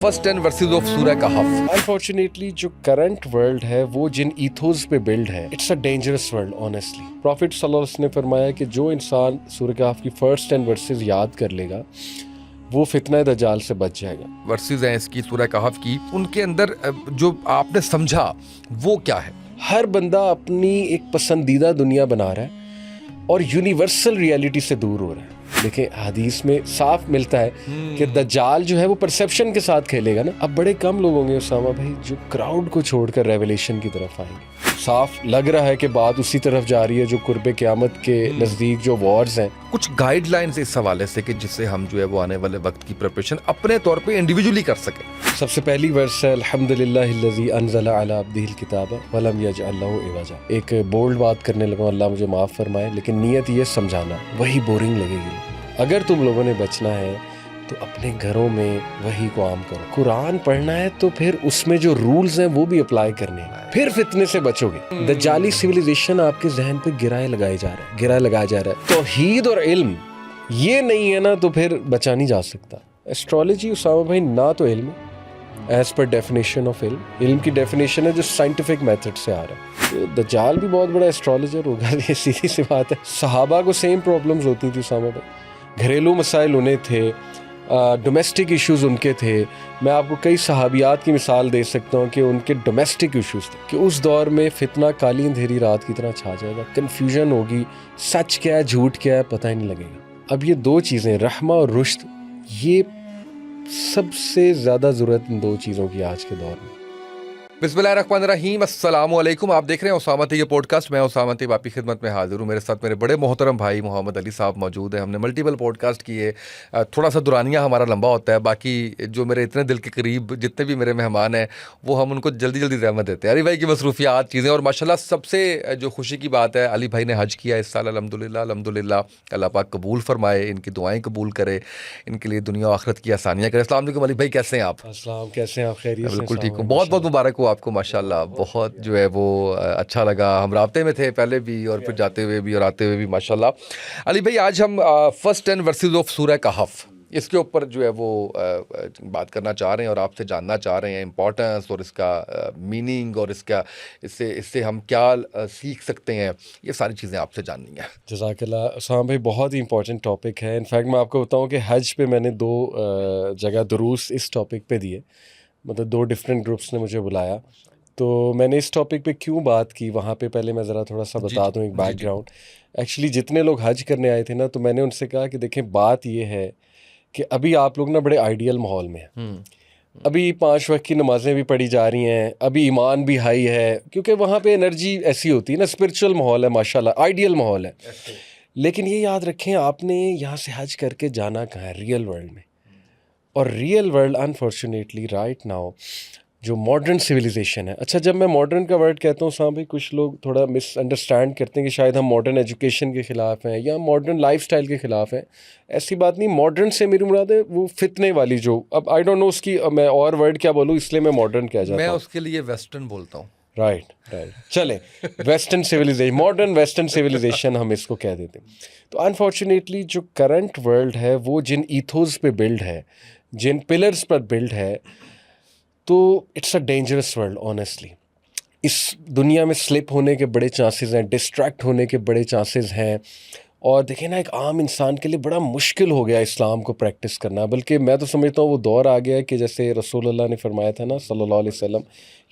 First 10 versus of सूरह कहफ। Unfortunately जो current world है वो जिन ईथोस पे बिल्ड है, it's a dangerous world honestly. Profit सल्लल्लाहु अलैहि वसल्लम ने फरमाया कि जो इंसान सूरह कहफ की फर्स्ट 10 वर्सेस याद कर लेगा वो फितना दज्जाल से बच जाएगा। वर्सेस हैं इसकी सूरह कहफ की, उनके अंदर जो आपने समझा वो क्या है? हर बंदा अपनी एक पसंदीदा दुनिया बना रहा है और यूनिवर्सल रियलिटी से दूर हो रहा है। देखिए हदीस में साफ मिलता है कि दज्जाल जो है वो परसेप्शन के साथ खेलेगा ना। अब बड़े कम लोग होंगे उसामा भाई जो क्राउड को छोड़कर रेवलेशन की तरफ आएंगे। साफ लग रहा है कि बात उसी तरफ जा रही है जो कुर्बे क़यामत के नज़दीक जो वॉर्स हैं। कुछ गाइडलाइंस इस हवाले से कि जिससे हम जो है वो आने वाले वक्त की प्रिपरेशन अपने तौर पे इंडिविजुअली कर सकें। सबसे पहली वर्स है अल्हम्दुलिल्लाहिल्लज़ी अन्ज़ला अला अब्दिहिल किताब वलम यजअल लहू इवजा। एक बोल्ड बात करने लगा, अल्लाह मुझे माफ़ फरमाए, लेकिन नीयत ये समझाना वही बोरिंग लगेगी। अगर तुम लोगों ने बचना है तो अपने घरों में वही को आम करो। कुरान पढ़ना है तो फिर उसमें जो रूल्स हैं वो भी अप्लाई करने हैं, फिर फितने से बचोगे। दज्जाली सिविलाइजेशन आपके जहन पे गिराए लगाया जा रहा है। तौहीद और इल्म ये नहीं है ना तो फिर बचा नहीं जा सकता। एस्ट्रोलॉजी उसामा भाई ना तो इल्म एज पर डेफिनेशन ऑफ इल्म की डेफिनेशन है जो साइंटिफिक मेथड से आ रहा है। तो दज्जाल भी बहुत बड़ा एस्ट्रोलॉजर होगा, ये सीधी सी बात है। सहाबा को सेम प्रॉब्लम्स होती थी उसामा भाई, घरेलू मसाइल उन्हें थे, डोमेस्टिक इश्यूज़ उनके थे। मैं आपको कई सहाबियात की मिसाल दे सकता हूँ कि उनके डोमेस्टिक इश्यूज़ थे कि उस दौर में फितना काली अंधेरी रात की तरह छा जाएगा, कन्फ्यूजन होगी, सच क्या है झूठ क्या है पता ही नहीं लगेगा। अब ये दो चीज़ें रहमा और रुश्द, ये सबसे ज़्यादा ज़रूरत इन दो चीज़ों की आज के दौर में। बिस्मिल्लाहिर्रहमानिर्रहीम, अस्सलाम वालेकुम। आप देख रहे हैं उसामा ये पॉडकास्ट। मैं उसामा आपकी खिदमत में हाजिर हूँ। मेरे साथ मेरे बड़े मोहतरम भाई मोहम्मद अली साहब मौजूद हैं। हमने मल्टीपल पॉडकास्ट किए। थोड़ा सा दुरानिया हमारा लंबा होता है, बाकी जो मेरे इतने दिल के करीब जितने भी मेरे मेहमान हैं वो हम उनको जल्दी जल्दी रहमत देते हैं। अली भाई की मसरूफियात चीज़ें, और माशाल्लाह सबसे जो खुशी की बात है, अली भाई ने हज किया इस साल अल्हम्दुलिल्लाह। अल्लाह पाक कबूल फरमाए, इनकी दुआएँ कबूल करे, इनके लिए दुनिया और आखिरत की आसानियाँ करे। अस्सलाम वालेकुम अली भाई, कैसे हैं आप? अस्सलाम, कैसे हैं आप? खैरियत से? बिल्कुल ठीक हूँ। बहुत बहुत मुबारक हो आपको, माशाल्लाह। बहुत जो है वो अच्छा लगा। हम राब्ते में थे पहले भी और फिर जाते हुए भी और आते हुए भी, माशाल्लाह। अली भाई आज हम फर्स्ट 10 वर्सेस ऑफ सूरह कहफ इसके ऊपर जो है वो बात करना चाह रहे हैं और आपसे जानना चाह रहे हैं इम्पोर्टेंस और इसका मीनिंग और इससे हम क्या सीख सकते हैं। ये सारी चीज़ें आपसे जाननी है। जज़ाकल्लाह उस्मान भाई, बहुत ही इंपॉर्टेंट टॉपिक है। इनफैक्ट मैं आपको बताऊं कि हज पे मैंने दो जगह दुरूस इस टॉपिक पे दिए, मतलब दो डिफरेंट ग्रुप्स ने मुझे बुलाया। तो मैंने इस टॉपिक पे क्यों बात की वहाँ पे पहले मैं ज़रा थोड़ा सा बता दूँ एक बैकग्राउंड। एक्चुअली जितने लोग हज करने आए थे ना, तो मैंने उनसे कहा कि देखें बात ये है कि अभी आप लोग ना बड़े आइडियल माहौल में हैं। अभी 5 वक्त की नमाज़ें भी पढ़ी जा रही हैं, अभी ईमान भी हाई है, क्योंकि वहाँ पे एनर्जी ऐसी होती है ना, स्पिरिचुअल माहौल है, माशाल्लाह आइडियल माहौल है। लेकिन ये याद रखें आपने यहाँ से हज करके जाना कहाँ है? रियल वर्ल्ड में। और real world unfortunately right now जो मॉडर्न सिविलाइजेशन है। अच्छा, जब मैं मॉडर्न का वर्ड कहता हूँ साहब भाई, कुछ लोग थोड़ा मिसअंडरस्टैंड करते हैं कि शायद हम मॉडर्न एजुकेशन के ख़िलाफ़ हैं या मॉडर्न लाइफस्टाइल के ख़िलाफ़ हैं। ऐसी बात नहीं। मॉडर्न से मेरी मुराद है वो फितने वाली जो, अब आई डोंट नो उसकी मैं और वर्ड क्या बोलूँ, इसलिए मैं मॉडर्न कह जाता हूँ। मैं उसके लिए वेस्टर्न बोलता हूँ। राइट चले, western civilisation, modern western civilisation हम इसको कह देते हैं। तो अनफॉर्चुनेटली जो करंट वर्ल्ड है वो जिन ईथोस पे बिल्ड है, जिन पिलर्स पर बिल्ड है, तो it's a dangerous world honestly. इस दुनिया में स्लिप होने के बड़े चांसेस हैं, डिस्ट्रैक्ट होने के बड़े चांसेस हैं। और देखिए ना, एक आम इंसान के लिए बड़ा मुश्किल हो गया इस्लाम को प्रैक्टिस करना। बल्कि मैं तो समझता हूँ वो दौर आ गया है कि जैसे रसूल अल्लाह ने फरमाया था ना सल्लल्लाहु अलैहि वसल्लम,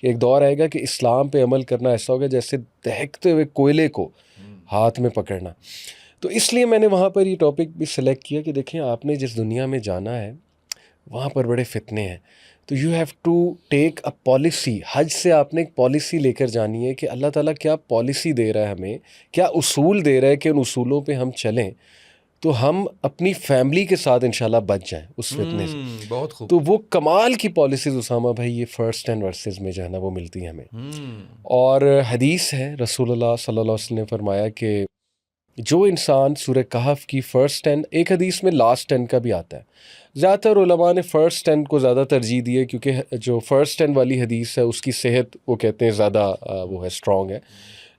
कि एक दौर आएगा कि इस्लाम पे अमल करना ऐसा होगा जैसे दहकते हुए कोयले को हाथ में पकड़ना। तो इसलिए मैंने वहाँ पर ये टॉपिक भी सिलेक्ट किया कि देखें आपने जिस दुनिया में जाना है वहाँ पर बड़े फितने हैं। तो you have to take a policy. हज से आपने एक पॉलिसी लेकर जानी है कि अल्लाह ताला क्या पॉलिसी दे रहा है हमें, क्या उसूल दे रहा है कि उन उसूलों पे हम चलें तो हम अपनी फैमिली के साथ इंशाल्लाह बच जाएं उस फितने से। बहुत खूब। तो वो कमाल की पॉलिसीज़ उसामा भाई ये फर्स्ट 10 वर्सेस में जो है ना वो मिलती हैं हमें। और हदीस है, रसूलुल्लाह सल्लल्लाहु अलैहि वसल्लम ने फरमाया कि जो इंसान सूरह कहफ की फ़र्स्ट 10, एक हदीस में लास्ट 10 का भी आता है, ज़्यादातर उलमा ने फ़र्स्ट 10 को ज़्यादा तरजीह दी है क्योंकि जो फ़र्स्ट 10 वाली हदीस है उसकी सेहत वो कहते हैं ज़्यादा वो है, स्ट्रॉन्ग है।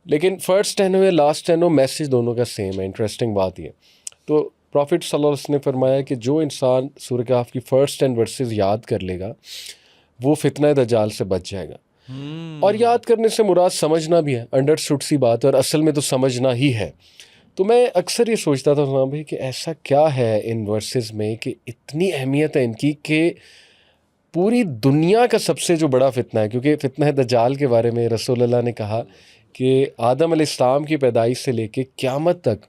लेकिन फ़र्स्ट 10 हो या लास्ट 10 हो, मैसेज दोनों का सेम है। इंटरेस्टिंग बात ये। तो प्रॉफिट सल्लल्लाहु अलैहि वसल्लम ने फरमाया कि जो इंसान सूरह कहफ की फर्स्ट 10 वर्सेस याद कर लेगा वो फितना दज्जाल से बच जाएगा। और याद करने से मुराद समझना भी है, अंडरस्टूड सी बात है, और असल में तो समझना ही है। तो मैं अक्सर ये सोचता था हाँ भाई कि ऐसा क्या है इन वर्सेस में कि इतनी अहमियत है इनकी कि पूरी दुनिया का सबसे जो बड़ा फितना है, क्योंकि फितना दज्जाल के बारे में रसूलुल्लाह ने कहा कि आदम अलैहिस्सलाम की पैदाइश से लेके क़यामत तक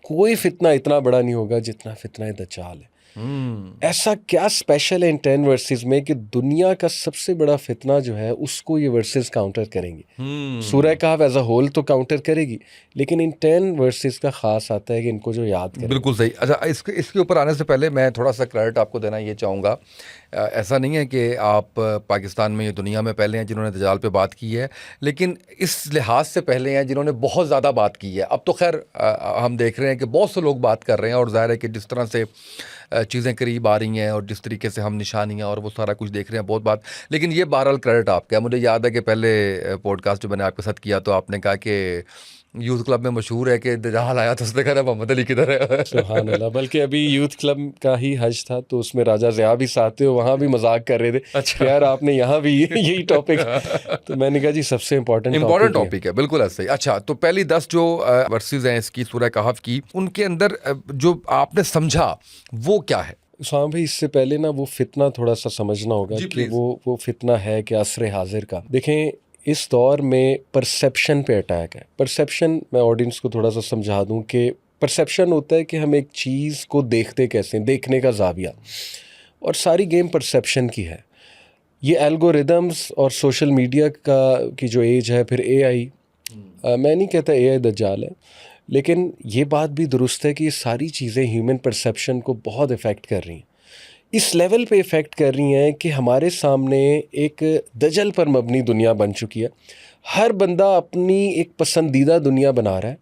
कोई फितना इतना बड़ा नहीं होगा जितना फितना दज्जाल है। ऐसा क्या स्पेशल है इन 10 वर्सेस में कि दुनिया का सबसे बड़ा फितना जो है उसको ये वर्सेस काउंटर करेंगे। सूरह कहफ एज अ होल तो काउंटर करेगी, लेकिन इन 10 वर्सेस का खास आता है कि इनको जो याद करें। बिल्कुल सही। अच्छा, इसके ऊपर आने से पहले मैं थोड़ा सा क्रेडिट आपको देना ये चाहूँगा। ऐसा नहीं है कि आप पाकिस्तान में या दुनिया में पहले हैं जिन्होंने दज्जाल पे बात की है, लेकिन इस लिहाज से पहले हैं जिन्होंने बहुत ज़्यादा बात की है। अब तो खैर हम देख रहे हैं कि बहुत से लोग बात कर रहे हैं, और ज़ाहिर है कि जिस तरह से चीज़ें करीब आ रही हैं और जिस तरीके से हम निशानियाँ और वो सारा कुछ देख रहे हैं, बहुत बात। लेकिन ये बहरहाल क्रेडिट आपका है। मुझे याद है कि पहले पॉडकास्ट जो मैंने आपके साथ किया तो आपने कहा कि यूथ क्लब में मशहूर है कि दज्जाल आया तो उसने कहा मोहम्मद अली किधर है। सुभान अल्लाह। बल्कि अभी यूथ क्लब का ही हज था तो उसमें राजा ज़िया भी साथ थे, वहाँ भी मजाक कर रहे थे। अच्छा, यार आपने यहाँ भी यही टॉपिक तो मैंने कहा जी सबसे इम्पोर्टेंट टॉपिक है। बिल्कुल ऐसा ही। अच्छा, तो पहली 10 जो वर्सेस हैं इसकी सूरह कहफ की, उनके अंदर जो आपने समझा वो क्या है? उसामा भाई, इससे पहले ना वो फितना थोड़ा सा समझना होगा कि वो फितना है कि असर हाजिर का। देखें, इस दौर में परसेप्शन पे अटैक है। परसेप्शन, मैं ऑडियंस को थोड़ा सा समझा दूं कि परसेप्शन होता है कि हम एक चीज़ को देखते कैसे, देखने का जाविया, और सारी गेम परसेप्शन की है। ये एल्गोरिदम्स और सोशल मीडिया की जो एज है, फिर एआई, मैं नहीं कहता एआई दज्जाल है, लेकिन ये बात भी दुरुस्त है कि ये सारी चीज़ें ह्यूमन परसेप्शन को बहुत इफ़ेक्ट कर रही हैं। इस लेवल पे इफ़ेक्ट कर रही हैं कि हमारे सामने एक दजल पर मबनी दुनिया बन चुकी है। हर बंदा अपनी एक पसंदीदा दुनिया बना रहा है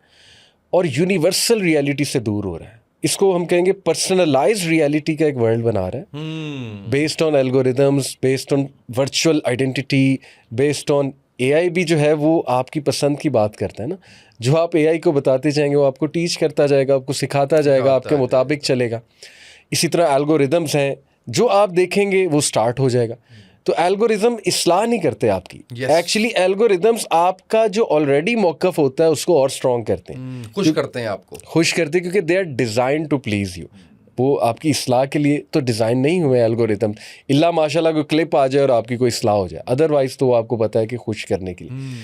और यूनिवर्सल रियलिटी से दूर हो रहा है। इसको हम कहेंगे पर्सनलाइज्ड रियलिटी का एक वर्ल्ड बना रहा है, based on algorithms, based on virtual identity, based on AI भी जो है वो आपकी पसंद की बात करता है ना। जो आप एआई को बताते जाएंगे वो आपको टीच करता जाएगा, आपको सिखाता जाएगा, आपके मुताबिक चलेगा। इसी तरह एल्गोरिदम्स हैं, जो आप देखेंगे वो स्टार्ट हो जाएगा। तो एल्गोरिदम इस्लाह नहीं करते आपकी, एक्चुअली एल्गोरिदम्स आपका जो ऑलरेडी मौक़िफ़ होता है उसको और स्ट्रॉन्ग करते हैं, खुश करते हैं, आपको खुश करते हैं, क्योंकि they are design to please you. वो आपकी इस्लाह के लिए तो डिज़ाइन नहीं हुए एल्गोरिदम, इल्ला माशाल्लाह कोई क्लिप आ जाए और आपकी कोई इस्लाह हो जाए, अदरवाइज़ तो वो आपको पता है कि खुश करने के लिए।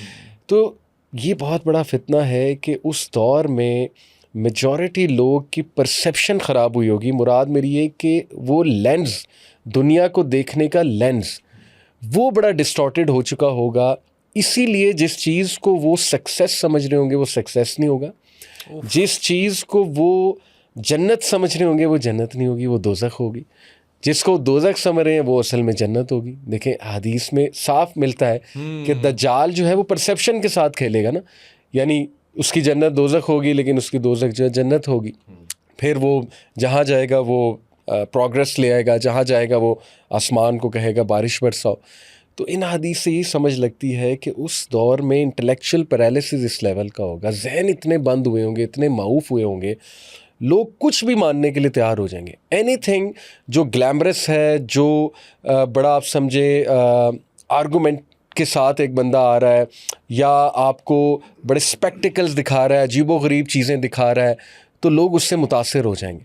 तो ये बहुत बड़ा फितना है कि उस दौर में मेजॉरिटी लोग की परसेप्शन ख़राब हुई होगी। मुराद मेरी ये कि वो लेंस, दुनिया को देखने का लेंस, वो बड़ा डिस्टॉर्टेड हो चुका होगा। इसीलिए जिस चीज़ को वो सक्सेस समझ रहे होंगे वो सक्सेस नहीं होगा, जिस चीज़ को वो जन्नत समझ रहे होंगे वो जन्नत नहीं होगी, वो दोज़ख होगी। जिसको दोज़ख समझ रहे हैं वो असल में जन्नत होगी। देखें, हदीस में साफ मिलता है कि दज्जाल जो है वो परसेप्शन के साथ खेलेगा ना, यानी उसकी जन्नत दोज़ख होगी लेकिन उसकी दोज़ख जो है जन्नत होगी। फिर वो जहाँ जाएगा वो प्रोग्रेस ले आएगा, जहाँ जाएगा वो आसमान को कहेगा बारिश बरसाओ। तो इन हदीस से ये समझ लगती है कि उस दौर में इंटेलेक्चुअल पैरालिसिस इस लेवल का होगा, जहन इतने बंद हुए होंगे, इतने माऊफ हुए होंगे, लोग कुछ भी मानने के लिए तैयार हो जाएंगे। एनीथिंग जो ग्लैमरस है, जो बड़ा आप समझे आर्गूमेंट के साथ एक बंदा आ रहा है या आपको बड़े स्पेक्टिकल्स दिखा रहा है, अजीबोगरीब चीज़ें दिखा रहा है, तो लोग उससे मुतासिर हो जाएंगे।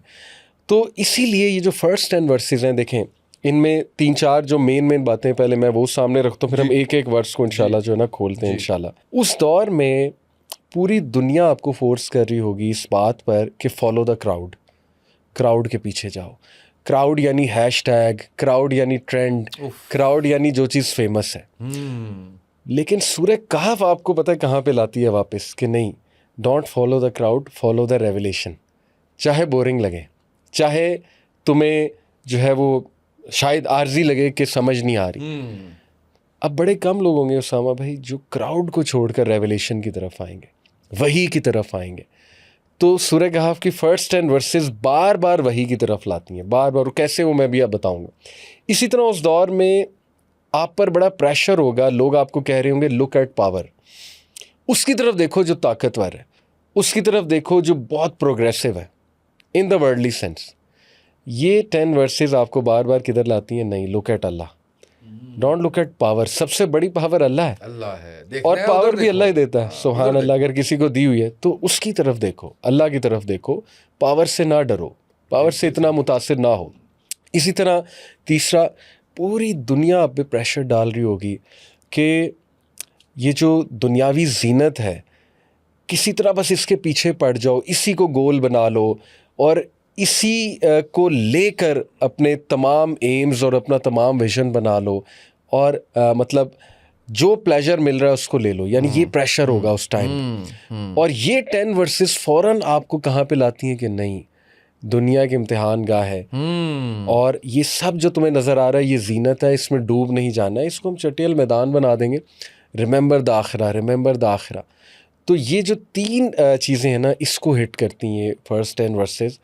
तो इसीलिए ये जो फर्स्ट 10 वर्सेस हैं, देखें इनमें 3-4 जो मेन बातें पहले मैं वो सामने रखता हूँ, फिर हम एक एक वर्स को इंशाल्लाह जो है ना खोलते हैं इंशाल्लाह। उस दौर में पूरी दुनिया आपको फोर्स कर रही होगी इस बात पर कि फॉलो द क्राउड, क्राउड के पीछे जाओ। क्राउड यानी हैशटैग, क्राउड यानी ट्रेंड, क्राउड यानी जो चीज़ फेमस है। लेकिन सूरह कहफ आपको पता है कहाँ पे लाती है वापस कि नहीं, don't follow the crowd, follow the revelation. चाहे बोरिंग लगे, चाहे तुम्हें जो है वो शायद आर्जी लगे कि समझ नहीं आ रही, अब बड़े कम लोग होंगे उसामा भाई जो क्राउड को छोड़कर रेवलेशन की तरफ आएंगे, वही की तरफ आएंगे। तो सूरह कहफ की फर्स्ट 10 वर्सेस बार बार वही की तरफ लाती हैं, बार बार। कैसे वो मैं भी अब बताऊंगा। इसी तरह उस दौर में आप पर बड़ा प्रेशर होगा, लोग आपको कह रहे होंगे लुक एट पावर, उसकी तरफ देखो जो ताकतवर है, उसकी तरफ देखो जो बहुत प्रोग्रेसिव है, इन द वर्ल्डली सेंस। ये 10 वर्सेस आपको बार बार किधर लाती हैं? नहीं, look at Allah, don't look at power. सबसे बड़ी पावर अल्लाह है, अल्लाह है, और देखना है पावर उधर भी देखो। अल्लाह ही देता है। हाँ, सुभान उधर अल्लाह, अगर किसी को दी हुई है तो उसकी तरफ देखो, अल्लाह की तरफ देखो, पावर से ना डरो, पावर से इतना मुतासिर ना हो। इसी तरह तीसरा, पूरी दुनिया आप पे प्रेशर डाल रही होगी कि ये जो दुनियावी जीनत है, किसी तरह बस इसके पीछे पड़ जाओ, इसी को गोल बना लो, और इसी को लेकर अपने तमाम एम्स और अपना तमाम विजन बना लो, और मतलब जो प्लेजर मिल रहा है उसको ले लो। यानी ये प्रेशर होगा उस टाइम। और ये 10 वर्सेस फ़ौरन आपको कहाँ पे लाती हैं कि नहीं, दुनिया के इम्तिहान गाह है, और ये सब जो तुम्हें नज़र आ रहा है ये जीनत है, इसमें डूब नहीं जाना है, इसको हम चटियल मैदान बना देंगे। रिमेंबर द आखिरा, रिमेंबर द आखिरा। तो ये जो 3 चीज़ें हैं ना, इसको हिट करती हैं फर्स्ट 10 वर्सेस,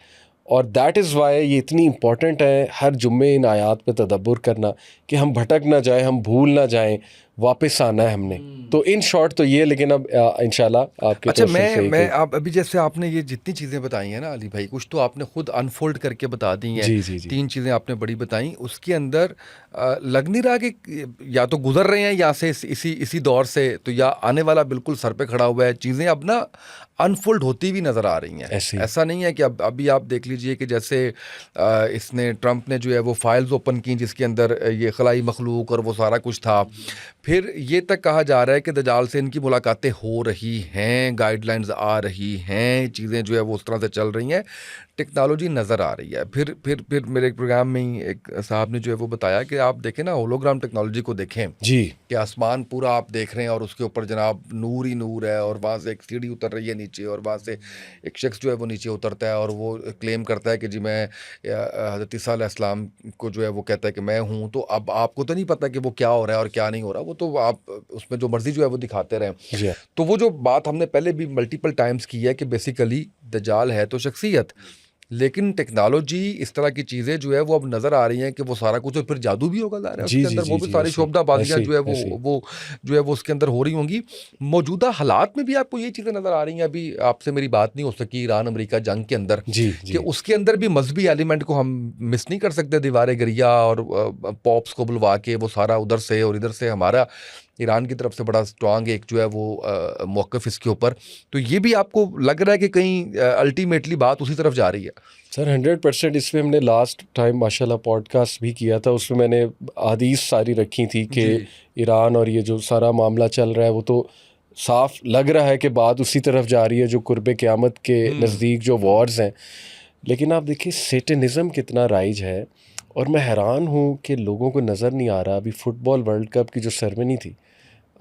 और दैट इज़ वाई ये इतनी इंपॉर्टेंट है हर जुम्मे इन आयात पे तदब्बुर करना, कि हम भटक ना जाएं, हम भूल ना जाएं, वापस आना है हमने। तो इन शॉर्ट तो ये, लेकिन अब इंशाल्लाह आपके अच्छा, क्वेश्चन से मैं आप अभी जैसे आपने ये जितनी चीज़ें बताई हैं ना अली भाई, कुछ तो आपने खुद अनफोल्ड करके बता दी हैं। जी जी जी 3 चीज़ें आपने बड़ी बताई, उसके अंदर लग नहीं रहा कि या तो गुजर रहे हैं यहाँ से इसी दौर से, तो या आने वाला बिल्कुल सर पे खड़ा हुआ है। चीज़ें अब ना अनफोल्ड होती भी नज़र आ रही हैं। ऐसे ही। ऐसा नहीं है कि अब अभी आप देख लीजिए कि जैसे इसने ट्रंप ने जो है वो फाइल्स ओपन की जिसके अंदर ये खलाई मखलूक और वो सारा कुछ था। फिर ये तक कहा जा रहा है कि दजाल से इनकी मुलाकातें हो रही हैं, गाइडलाइंस आ रही हैं, चीज़ें जो है वो उस तरह से चल रही हैं, टेक्नोलॉजी नज़र आ रही है। फिर मेरे एक प्रोग्राम में ही एक साहब ने जो है वो बताया कि आप देखें ना, होलोग्राम टेक्नोलॉजी को देखें जी कि आसमान पूरा आप देख रहे हैं और उसके ऊपर जनाब नूर ही नूर है, और वहाँ से एक सीढ़ी उतर रही है नीचे, और वहाँ से एक शख्स जो है वो नीचे उतरता है और वो क्लेम करता है कि जी मैं हज़रत ईसा अलैहिस्सलाम को जो है वो कहता है कि मैं हूँ। तो अब आपको तो नहीं पता कि वो क्या हो रहा है और क्या नहीं हो रहा, वो तो आप उसमें जो मर्ज़ी जो है वो दिखाते रहें। जी हाँ। तो वो जो बात हमने पहले भी मल्टीपल टाइम्स की है कि बेसिकली दज्जाल है तो शख्सियत, लेकिन टेक्नोलॉजी इस तरह की चीज़ें जो है वो अब नज़र आ रही हैं कि वो सारा कुछ, और फिर जादू भी होगा ज़ाहिर है जी उसके जी अंदर, जी वो भी जी सारी ऐसे शोबदाबाजियाँ ऐसे जो है ऐसे वो जो है वो उसके अंदर हो रही होंगी। मौजूदा हालात में भी आपको ये चीज़ें नज़र आ रही हैं। अभी आपसे मेरी बात नहीं हो सकी ईरान अमेरिका जंग के अंदर, जी कि जी उसके अंदर भी मजहबी एलिमेंट को हम मिस नहीं कर सकते। दीवार गरिया और पॉप्स को बुलवा के वो सारा उधर से और इधर से हमारा ईरान की तरफ से बड़ा स्ट्रांग एक जो है वो मौक़िफ़ इसके ऊपर। तो ये भी आपको लग रहा है कि कहीं अल्टीमेटली बात उसी तरफ जा रही है? सर 100%। इसमें हमने लास्ट टाइम माशाल्लाह पॉडकास्ट भी किया था, उसमें मैंने हदीस सारी रखी थी कि जी। ईरान और ये जो सारा मामला चल रहा है वो तो साफ लग रहा है कि बात उसी तरफ जा रही है जो कुर्बे क़यामत के नज़दीक जो वॉर्स हैं। लेकिन आप देखिए सेटनिज़म कितना राइज है, और मैं हैरान हूँ कि लोगों को नज़र नहीं आ रहा। अभी फ़ुटबॉल वर्ल्ड कप की जो सेरेमनी थी,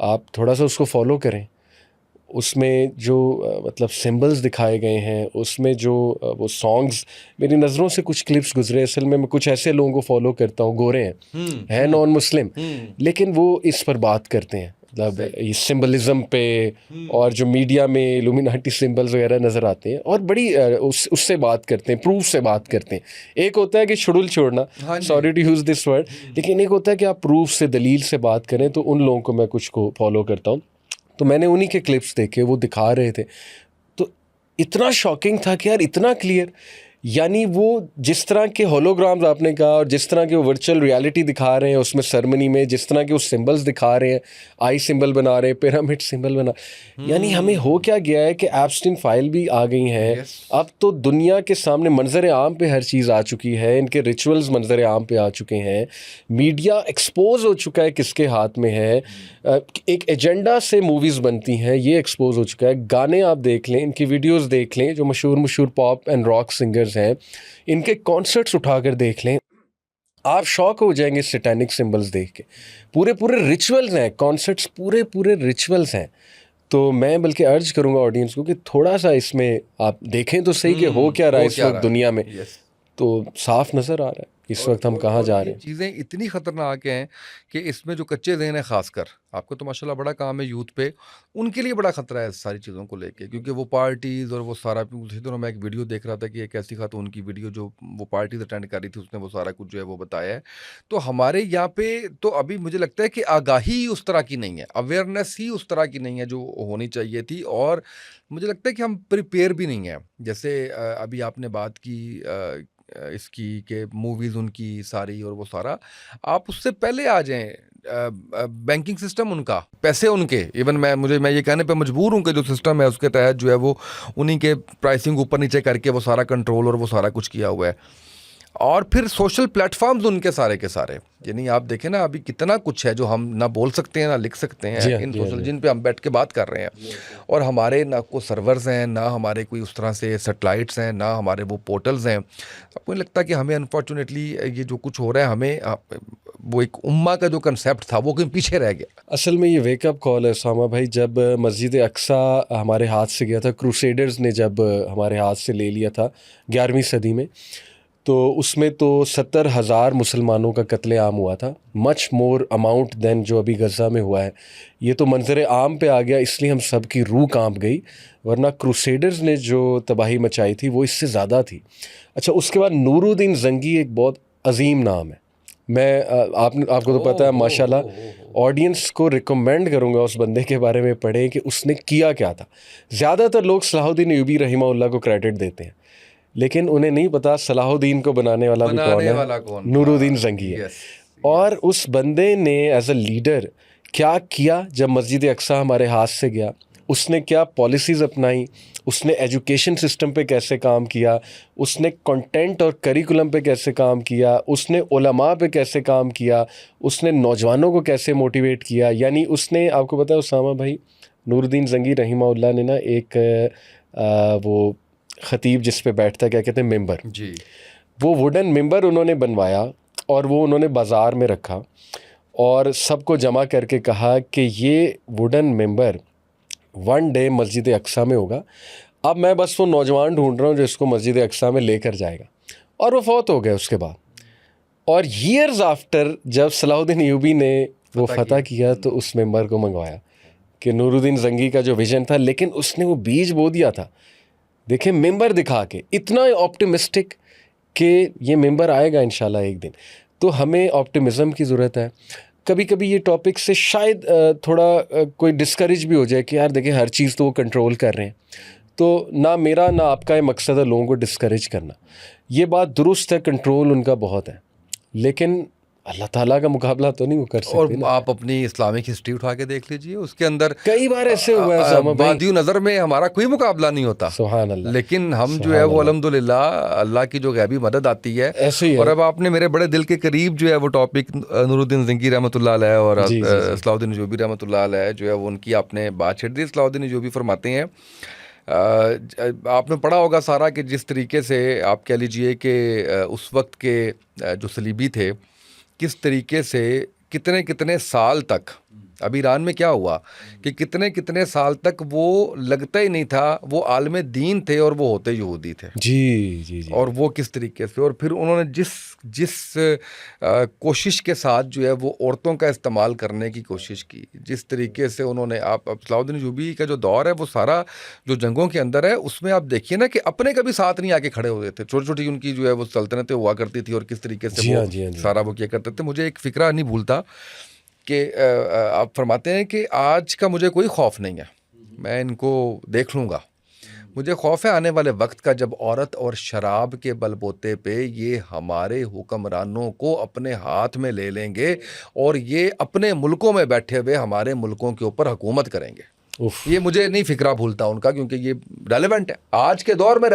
आप थोड़ा सा उसको फॉलो करें, उसमें जो मतलब सिंबल्स दिखाए गए हैं, उसमें जो वो सॉन्ग्स, मेरी नज़रों से कुछ क्लिप्स गुजरे। असल में मैं कुछ ऐसे लोगों को फॉलो करता हूँ, गोरे हैं नॉन मुस्लिम, लेकिन वो इस पर बात करते हैं, मतलब ये सिंबलिज़म पे, और जो मीडिया में इल्यूमिनाटी सिंबल्स वगैरह नज़र आते हैं, और बड़ी उससे बात करते हैं, प्रूफ से बात करते हैं। एक होता है कि शुड़ुल छोड़ना, sorry to use this word, लेकिन एक होता है कि आप प्रूफ से, दलील से बात करें। तो उन लोगों को मैं कुछ को फॉलो करता हूँ, तो मैंने उन्हीं के क्लिप्स देखे, वो दिखा रहे थे, तो इतना शॉकिंग था कि यार इतना क्लियर। यानी वो जिस तरह के होलोग्राम्स आपने कहा, और जिस तरह के वो वर्चुअल रियलिटी दिखा रहे हैं उसमें सेरेमनी में, जिस तरह के वो सिंबल्स दिखा रहे हैं, आई सिंबल बना रहे हैं, पिरामिड सिंबल बना, यानी हमें हो क्या गया है कि एप्स्टीन फाइल भी आ गई हैं। अब तो दुनिया के सामने मंजर आम पे हर चीज़ आ चुकी है, इनके रिचुअल्स मंजर आम पे आ चुके हैं, मीडिया एक्सपोज हो चुका है किसके हाथ में है, एक एजेंडा से मूवीज़ बनती हैं, ये एक्सपोज हो चुका है। गाने आप देख लें, इनकी वीडियोस देख लें, जो मशहूर पॉप एंड रॉक सिंगर्स हैं, इनके कॉन्सर्ट्स उठाकर देख लें, आप शॉक हो जाएंगे सैटेनिक सिंबल्स देख के। पूरे रिचुअल्स हैं, कॉन्सर्ट्स पूरे रिचुअल्स हैं। तो मैं बल्कि अर्ज करूंगा ऑडियंस को कि थोड़ा सा इसमें आप देखें तो सही कि हो क्या रहा है इस वक्त दुनिया में। तो साफ नज़र आ रहा है। इस वक्त हम कहाँ जा रहे हैं। चीज़ें इतनी ख़तरनाक हैं कि इसमें जो कच्चे ज़हन है ख़ासकर, आपको तो माशाल्लाह बड़ा काम है यूथ पे, उनके लिए बड़ा ख़तरा है इस सारी चीज़ों को लेके, क्योंकि वो पार्टीज़ और वो सारा, उसी दिनों मैं एक वीडियो देख रहा था कि एक ऐसी खातून की वीडियो जो वो पार्टीज़ अटेंड कर रही थी, उसने वो सारा कुछ जो है वो बताया है। तो हमारे यहाँ पे तो अभी मुझे लगता है कि आगाही ही उस तरह की नहीं है, अवेयरनेस ही उस तरह की नहीं है जो होनी चाहिए थी, और मुझे लगता है कि हम प्रिपेयर भी नहीं हैं। जैसे अभी आपने बात की इसकी कि मूवीज़ उनकी सारी और वो सारा, आप उससे पहले आ जाएँ, बैंकिंग सिस्टम उनका, पैसे उनके, इवन मैं ये कहने पे मजबूर हूँ कि जो सिस्टम है उसके तहत जो है वो उन्हीं के प्राइसिंग ऊपर नीचे करके वो सारा कंट्रोल और वो सारा कुछ किया हुआ है। और फिर सोशल प्लेटफॉर्म्स उनके सारे के सारे, यानी आप देखें ना अभी कितना कुछ है जो हम ना बोल सकते हैं ना लिख सकते हैं इन सोशल, जिन पे हम बैठ के बात कर रहे हैं, और हमारे ना कोई सर्वर्स हैं, ना हमारे कोई उस तरह से सैटेलाइट्स हैं, ना हमारे वो पोर्टल्स हैं। आपको नहीं लगता कि हमें अनफॉर्चुनेटली ये जो कुछ हो रहा है, हमें वो एक उम्मा का जो कंसेप्ट था वो कहीं पीछे रह गया? असल में ये वेकअप कॉल है उसामा भाई, जब मस्जिद अक्सा हमारे हाथ से गया था, क्रूसेडर्स ने जब हमारे हाथ से ले लिया था 11वीं सदी में, तो उसमें तो 70,000 मुसलमानों का कत्लेआम हुआ था, मच मोर अमाउंट देन जो अभी गज़ा में हुआ है। ये तो मंजर आम पे आ गया, इसलिए हम सब की रूह कांप गई, वरना क्रूसेडर्स ने जो तबाही मचाई थी वो इससे ज़्यादा थी। अच्छा, उसके बाद नूरुद्दीन जंगी एक बहुत अजीम नाम है। मैं आपको तो पता है माशाल्लाह, ऑडियंस को रिकमेंड करूँगा उस बंदे के बारे में पढ़ें कि उसने किया क्या था। ज़्यादातर लोग सलाहुद्दीन अय्यूबी रहिमहुल्लाह को क्रेडिट देते हैं, लेकिन उन्हें नहीं पता सलाहुद्दीन को बनाने वाला भी कौन है, नूरुद्दीन जंगी है। और उस बंदे ने एज अ लीडर क्या किया जब मस्जिद अक्सा हमारे हाथ से गया, उसने क्या पॉलिसीज़ अपनाई, उसने एजुकेशन सिस्टम पे कैसे काम किया, उसने कंटेंट और करिकुलम पे कैसे काम किया, उसने उलमा पे कैसे काम किया, उसने नौजवानों को कैसे मोटिवेट किया। यानी उसने, आपको पता है उसामा भाई, नूरुद्दीन जंगी रहिमहुल्लाह ने ना एक वो ख़तीब जिस पे बैठता है, क्या कहते हैं, मेंबर जी, वो वुडन मेंबर उन्होंने बनवाया और वो उन्होंने बाज़ार में रखा और सबको जमा करके कहा कि ये वुडन मेंबर वन डे मस्जिद अक्सा में होगा। अब मैं बस वो नौजवान ढूंढ रहा हूँ जो इसको मस्जिद अक्सा में लेकर जाएगा। और वो फौत हो गए उसके बाद। और ईयर्स आफ्टर जब सलाहुद्दीन अय्यूबी ने वो फतह किया तो उस मेंबर को मंगवाया कि नूरुद्दीन जंगी का जो विजन था, लेकिन उसने वो बीज बो दिया था। देखें, मेंबर दिखा के इतना ऑप्टिमिस्टिक कि ये मेंबर आएगा इंशाल्लाह एक दिन। तो हमें ऑप्टिमिज़म की ज़रूरत है। कभी कभी ये टॉपिक से शायद थोड़ा कोई डिस्करेज भी हो जाए कि यार देखें हर चीज़ तो वो कंट्रोल कर रहे हैं, तो ना मेरा ना आपका ये मकसद है लोगों को डिस्करेज करना। ये बात दुरुस्त है, कंट्रोल उनका बहुत है, लेकिन अल्लाह ताला का मुकाबला तो नहीं वो कर सकते। और आप अपनी इस्लामिक हिस्ट्री उठा के देख लीजिए, उसके अंदर कई बार ऐसे हुआ है उसामा भाई, वादियो नज़र में हमारा कोई मुकाबला नहीं होता, सुभान अल्लाह। लेकिन हम जो है वो अल्हम्दुलिल्लाह अल्लाह की जो गैबी मदद आती है ऐसे ही है। और अब आपने मेरे बड़े दिल के करीब जो है वो टॉपिक नूरुद्दीन जंगी रहमतुल्लाह अलैह और सलाहुद्दीन अय्यूबी रहमतुल्लाह अलैह जो है वो उनकी आपने बात छेड़ दी। सलाहुद्दीन अय्यूबी फरमाते हैं, आपने पढ़ा होगा सारा कि जिस तरीके से आप कह लीजिए कि उस वक्त के जो सलीबी थे, किस तरीके से कितने कितने साल तक, अभी ईरान में क्या हुआ कि कितने कितने साल तक वो लगता ही नहीं था वो आलम दीन थे और वो होते यहूदी थे। जी। और वो किस तरीके से, और फिर उन्होंने जिस कोशिश के साथ जो है वो औरतों का इस्तेमाल करने की कोशिश की, जिस तरीके से उन्होंने, आप अब सलाहुद्दीन अय्यूबी का जो दौर है वो सारा जो जंगों के अंदर है उसमें आप देखिए ना कि अपने कभी साथ नहीं आके खड़े होते थे। छोटी छोटी उनकी जो है वो सल्तनतें हुआ करती थी और किस तरीके से वो सारा वो किया करते थे। मुझे एक फ़िक्रा नहीं भूलता कि आप फरमाते हैं कि आज का मुझे कोई खौफ नहीं है, मैं इनको देख लूँगा। मुझे खौफ है आने वाले वक्त का, जब औरत और शराब के बलबोते पे ये हमारे हुक्मरानों को अपने हाथ में ले लेंगे और ये अपने मुल्कों में बैठे हुए हमारे मुल्कों के ऊपर हुकूमत करेंगे। ये मुझे नहीं फिक्रा भूलता उनका, क्योंकि ये रेलेवेंट है आज के दौर में,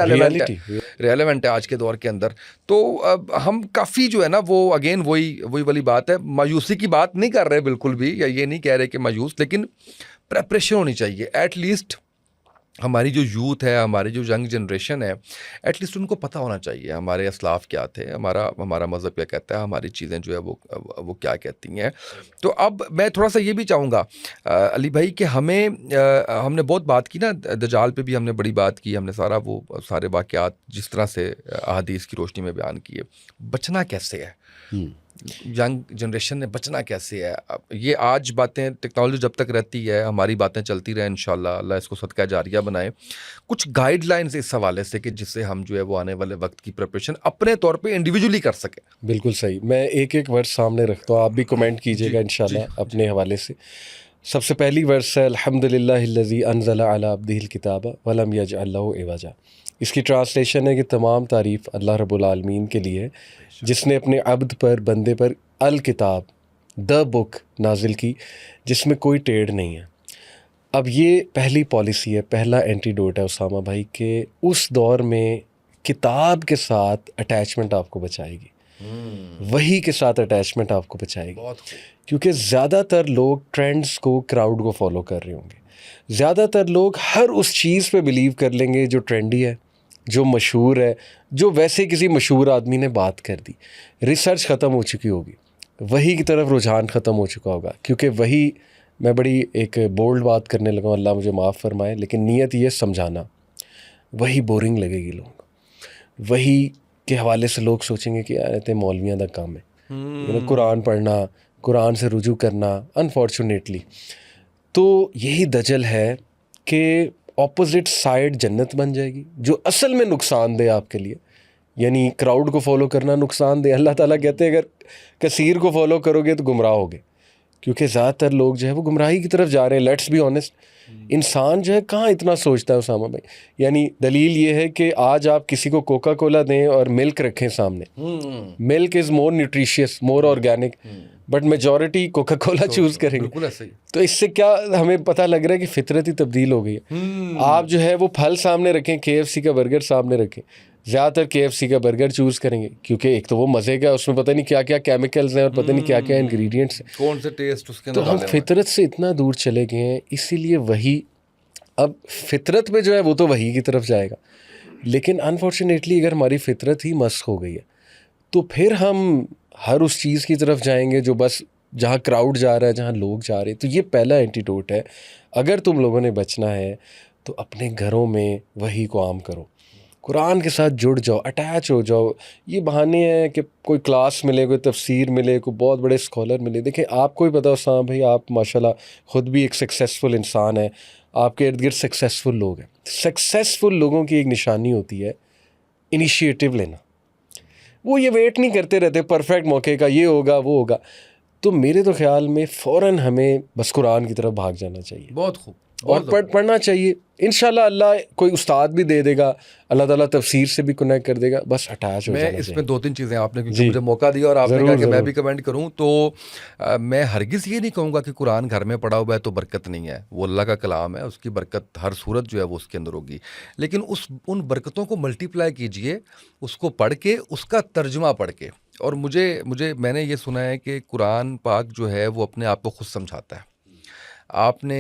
रेलेवेंट है आज के दौर के अंदर। तो अब हम काफ़ी जो है ना वो अगेन वही वाली बात है, मायूसी की बात नहीं कर रहे बिल्कुल भी, या ये नहीं कह रहे कि मायूस, लेकिन प्रेपरेशन होनी चाहिए एटलीस्ट हमारी जो यूथ है, हमारी जो यंग जनरेशन है, एटलीस्ट उनको पता होना चाहिए हमारे असलाफ क्या थे, हमारा हमारा मज़हब क्या कहता है, हमारी चीज़ें जो है वो क्या कहती हैं। तो अब मैं थोड़ा-सा ये भी चाहूँगा अली भाई कि हमने बहुत बात की ना, दज्जाल पे भी हमने बड़ी बात की, हमने सारे वाक़यात जिस तरह से अहादीस की रोशनी में बयान किए। बचना कैसे है? यंग जनरेशन ने बचना कैसे है? अब ये आज बातें, टेक्नोलॉजी जब तक रहती है हमारी बातें चलती रहें इंशाल्लाह, अल्लाह इसको सदका जारिया बनाए। कुछ गाइडलाइंस इस हवाले से कि जिससे हम जो है वो आने वाले वक्त की प्रिपरेशन अपने तौर पे इंडिविजुअली कर सकें। बिल्कुल सही। मैं एक एक वर्स सामने रखता हूँ, आप भी कमेंट कीजिएगा जी, इंशाल्लाह अपने हवाले से। सबसे पहली वर्स है अल्हम्दुलिल्लाहिल्लज़ी अनज़ला अला अब्दिहिल किताब वलम यजअल लहू इवजा। इसकी ट्रांसलेशन है कि तमाम तारीफ़ अल्लाह रब्बुल आलमीन के लिए है जिसने अपने अब्द पर, बंदे पर अल किताब, द बुक नाजिल की जिसमें कोई टेढ़ नहीं है। अब ये पहली पॉलिसी है, पहला एंटीडोट है उसामा भाई के उस दौर में किताब के साथ अटैचमेंट आपको बचाएगी, वही के साथ अटैचमेंट आपको बचाएगी। बहुत क्योंकि ज़्यादातर लोग ट्रेंड्स को, क्राउड को फॉलो कर रहे होंगे। ज़्यादातर लोग हर उस चीज़ पे बिलीव कर लेंगे जो ट्रेंडी है, जो मशहूर है, जो वैसे किसी मशहूर आदमी ने बात कर दी। रिसर्च ख़त्म हो चुकी होगी, वही की तरफ रुझान ख़त्म हो चुका होगा। क्योंकि वही, मैं बड़ी एक बोल्ड बात करने लगा, अल्लाह मुझे माफ़ फरमाए, लेकिन नीयत ये समझाना, वही बोरिंग लगेगी लोग। वही के हवाले से लोग सोचेंगे कि यार ये मौलवियां दा काम है, कुरान पढ़ना, कुरान से रुजू करना। अनफॉर्चुनेटली तो यही दजल है कि ऑपोजिट साइड जन्नत बन जाएगी, जो असल में नुकसानदेह आपके लिए। यानी क्राउड को फॉलो करना नुकसानदेह। अल्लाह ताला कहते हैं अगर कसीर को फॉलो करोगे तो गुमराह होगे, क्योंकि ज़्यादातर लोग जो है वो गुमराही की तरफ जा रहे हैं। लेट्स बी ऑनेस्ट, इंसान जो है कहाँ इतना सोचता है उसामा भाई। यानी दलील ये है कि आज आप किसी को कोका कोला दें और मिल्क रखें सामने, milk is more nutritious, more organic, but majority Coca Cola choose करेंगे। बिल्कुल ऐसे ही। तो इससे क्या हमें पता लग रहा है कि फितरत ही तब्दील हो गई है। आप जो है वो फल सामने रखें, KFC का बर्गर सामने रखें, ज़्यादातर KFC का बर्गर चूज़ करेंगे, क्योंकि एक तो वो मज़े का, उसमें पता नहीं क्या क्या केमिकल्स हैं और पता नहीं क्या क्या इंग्रेडिएंट्स हैं, कौन से टेस्ट उसके तो अंदर हम डाले हुए हैं। फितरत से इतना दूर चले गए हैं। इसीलिए वही, अब फितरत में जो है वो तो वही की तरफ जाएगा, लेकिन अनफॉर्चुनेटली अगर हमारी फितरत ही मस्क हो गई है तो फिर हम हर उस चीज़ की तरफ जाएंगे जो बस जहाँ क्राउड जा रहा है, जहाँ लोग जा रहे हैं। तो ये पहला एंटीडोट है। अगर तुम लोगों ने बचना है तो अपने घरों में वही को आम करो, कुरान के साथ जुड़ जाओ, अटैच हो जाओ। ये बहाने हैं कि कोई क्लास मिले, कोई तफसीर मिले, कोई बहुत बड़े स्कॉलर मिले। देखें, आपको ही पता हो साहब भाई, आप माशाल्लाह खुद भी एक सक्सेसफुल इंसान है, आपके इर्द गिर्द सक्सेसफुल लोग हैं। सक्सेसफुल लोगों की एक निशानी होती है इनिशिएटिव लेना। वो ये वेट नहीं करते रहते परफेक्ट मौके का, ये होगा वो होगा। तो मेरे तो ख्याल में फ़ौरन हमें बस कुरान की तरफ भाग जाना चाहिए बहुत खूब। और पढ़ना चाहिए। इंशाल्लाह अल्लाह कोई उस्ताद भी दे देगा, अल्लाह ताला तफसीर से भी कनेक्ट कर देगा, बस अटैच हो जाना चाहिए। मैं इसमें 2-3 चीज़ें आपने, क्योंकि मुझे मौका दिया और आपने कहा कि मैं भी कमेंट करूं, तो मैं हरगिज़ ये नहीं कहूँगा कि कुरान घर में पढ़ा हुआ है तो बरकत नहीं है। वो अल्लाह का कलाम है, उसकी बरकत हर सूरत जो है वो उसके अंदर होगी। लेकिन उन बरकतों को मल्टीप्लाई कीजिए, उसको पढ़ के, उसका तर्जुमा पढ़ के। और मैंने ये सुना है कि कुरान पाक जो है वो अपने आप को खुद समझाता है। आपने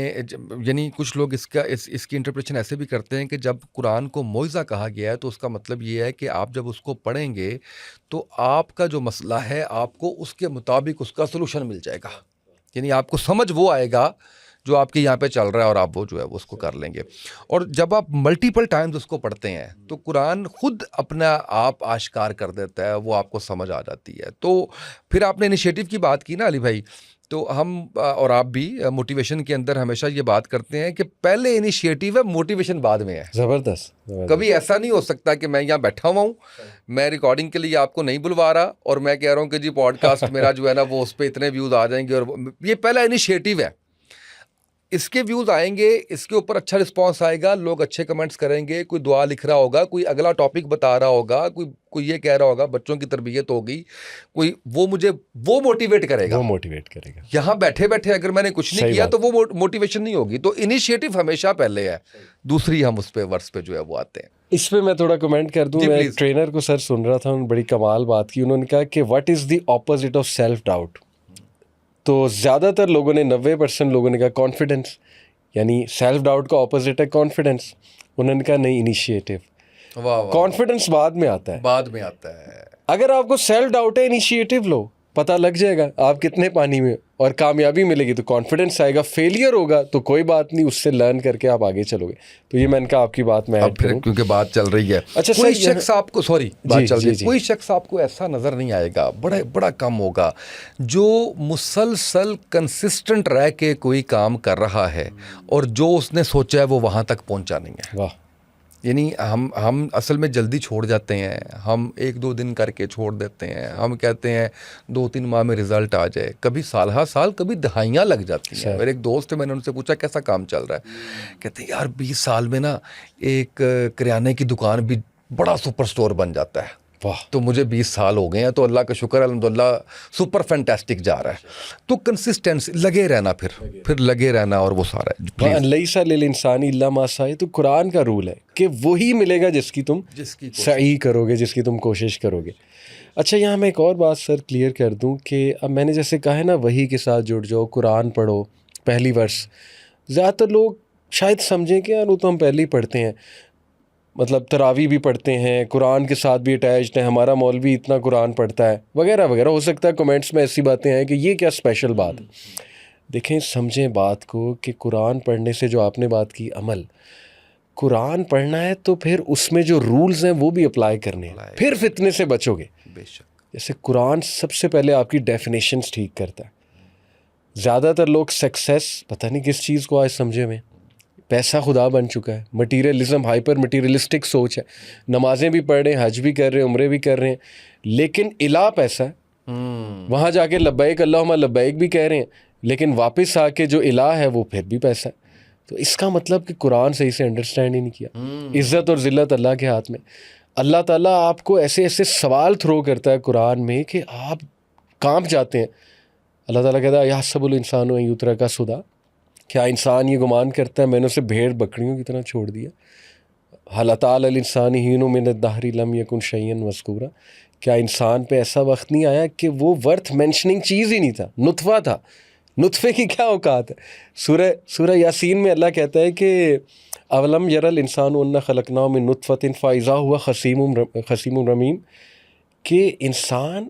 यानी कुछ लोग इसकी इंटरप्रिटेशन ऐसे भी करते हैं कि जब कुरान को मौइज़ा कहा गया है तो उसका मतलब ये है कि आप जब उसको पढ़ेंगे तो आपका जो मसला है आपको उसके मुताबिक उसका सलूशन मिल जाएगा। यानी आपको समझ वो आएगा जो आपके यहाँ पे चल रहा है और आप वो जो है वो उसको कर लेंगे। और जब आप मल्टीपल टाइम्स उसको पढ़ते हैं तो कुरान खुद अपना आप आश्कार कर देता है, वो आपको समझ आ जाती है। तो फिर आपने इनिशिएटिव की बात की ना अली भाई, तो हम और आप भी मोटिवेशन के अंदर हमेशा ये बात करते हैं कि पहले इनिशिएटिव है, मोटिवेशन बाद में है। ज़बरदस्त। कभी ऐसा नहीं हो सकता कि मैं यहाँ बैठा हुआ हूँ, मैं रिकॉर्डिंग के लिए आपको नहीं बुलवा रहा और मैं कह रहा हूँ कि जी पॉडकास्ट मेरा जो है ना वो उस पर इतने व्यूज़ आ जाएंगे। और ये पहला इनिशिएटिव है, इसके व्यूज़ आएंगे, इसके ऊपर अच्छा रिस्पांस आएगा, लोग अच्छे कमेंट्स करेंगे, कोई दुआ लिख रहा होगा, कोई अगला टॉपिक बता रहा होगा, कोई ये कह रहा होगा बच्चों की तरबियत होगी, कोई वो मोटिवेट करेगा। यहाँ बैठे बैठे अगर मैंने कुछ नहीं किया तो वो मोटिवेशन नहीं होगी। तो इनिशिएटिव हमेशा पहले है, दूसरी हम उस पे वर्स पे जो है वो आते हैं। इस पे मैं थोड़ा कमेंट कर दूं। मैं एक ट्रेनर को सर सुन रहा था, उन्होंने बड़ी कमाल बात की। उन्होंने कहा कि what is the opposite of self doubt. तो ज़्यादातर लोगों ने, 90% लोगों ने कहा कॉन्फिडेंस। यानी सेल्फ डाउट का ऑपोजिट है कॉन्फिडेंस। उन्होंने कहा नहीं, इनिशिएटिव। वाह वाह, कॉन्फिडेंस बाद में आता है। बाद में आता है। अगर आपको सेल्फ डाउट है, इनिशिएटिव लो, पता लग जाएगा आप कितने पानी में, और कामयाबी मिलेगी तो कॉन्फिडेंस आएगा। फेलियर होगा तो कोई बात नहीं, उससे लर्न करके आप आगे चलोगे। तो ये मैंने कहा आपकी बात में अब ऐड फिर करूं। क्योंकि बात चल रही है, अच्छा कोई सर, शख्स आपको, सॉरी बात जी, चल रही जी, है, जी। कोई शख्स आपको ऐसा नजर नहीं आएगा, बड़ा बड़ा कम होगा, जो मुसलसल कंसिस्टेंट रह के कोई काम कर रहा है और जो उसने सोचा है वो वहां तक पहुंचा नहीं है। वाह। यानी हम असल में जल्दी छोड़ जाते हैं, हम 1-2 दिन करके छोड़ देते हैं, हम कहते हैं 2-3 माह में रिजल्ट आ जाए, कभी साल, कभी दहाइयाँ लग जाती हैं। मेरे एक दोस्त है, मैंने उनसे पूछा कैसा काम चल रहा है, कहते हैं यार 20 साल में ना एक किराने की दुकान भी बड़ा सुपर स्टोर बन जाता है। वाह। तो मुझे 20 साल हो गए हैं, तो अल्लाह का शुक्र है, अल्हम्दुलिल्लाह सुपर फैंटास्टिक जा रहा है। तो कंसिस्टेंसी, लगे रहना, फिर लगे रहना, और वो सारा है। प्लीज, लैसा लिल इंसानी इल्ला मा सआ, तो कुरान का रूल है कि वही मिलेगा जिसकी तुम सही करोगे, जिसकी तुम कोशिश करोगे। अच्छा, यहाँ मैं एक और बात सर क्लियर कर दूँ कि अब मैंने जैसे कहा है ना, वही के साथ जुड़ जाओ, कुरान पढ़ो, पहली वर्ष। ज़्यादातर लोग शायद समझें कि यार वो तो हम पहले ही पढ़ते हैं, मतलब तरावी भी पढ़ते हैं, कुरान के साथ भी अटैच्ड है, हमारा मौलवी इतना कुरान पढ़ता है वगैरह वगैरह। हो सकता है कमेंट्स में ऐसी बातें आएँ कि ये क्या स्पेशल बात है। देखें, समझें बात को कि कुरान पढ़ने से, जो आपने बात की अमल, कुरान पढ़ना है तो फिर उसमें जो रूल्स हैं वो भी अप्लाई करने हैं, फिर फितने से बचोगे। बेशक। जैसे कुरान सबसे पहले आपकी डेफिनेशंस ठीक करता है। ज़्यादातर लोग सक्सेस पता नहीं किस चीज़ को आज समझे में, पैसा खुदा बन चुका है, मटीरियलिज्म, हाइपर मटीरियलिस्टिक सोच है। नमाजें भी पढ़ रहे हैं, हज भी कर रहे हैं, उम्रे भी कर रहे हैं, लेकिन इला पैसा है। वहाँ जाके लब्बैक अल्लाहुम्मा लब्बैक भी कह रहे हैं, लेकिन वापस आके जो इला है वो फिर भी पैसा है। तो इसका मतलब कि कुरान सही से अंडरस्टैंड ही नहीं किया। इज़्ज़त और ज़िल्लत अल्लाह के हाथ में। अल्लाह ताला आपको ऐसे ऐसे सवाल थ्रो करता है कुरान में कि आप कांप जाते हैं। अल्लाह ताला कहता है यहसबुल इंसानु अन युत्रका सुदा, क्या इंसान ये गुमान करता है मैंने उसे भेड़ बकरियों की तरह छोड़ दिया। हल अताल अल इंसानी हीनु मिन अद-दहरि लम यकुन शैयन मज़कूरा, क्या इंसान पे ऐसा वक्त नहीं आया कि वो वर्थ मेंशनिंग चीज़ ही नहीं था, नुतफ़ा था। नुतफ़े की क्या औकात है। सूरह यासीन में अल्लाह कहता है कि अवलम यरल इंसान अन्ना खलकनाहु मिन नुतफ़तिन फ़इज़ा हुवा खसीमुम रमीम, कि इंसान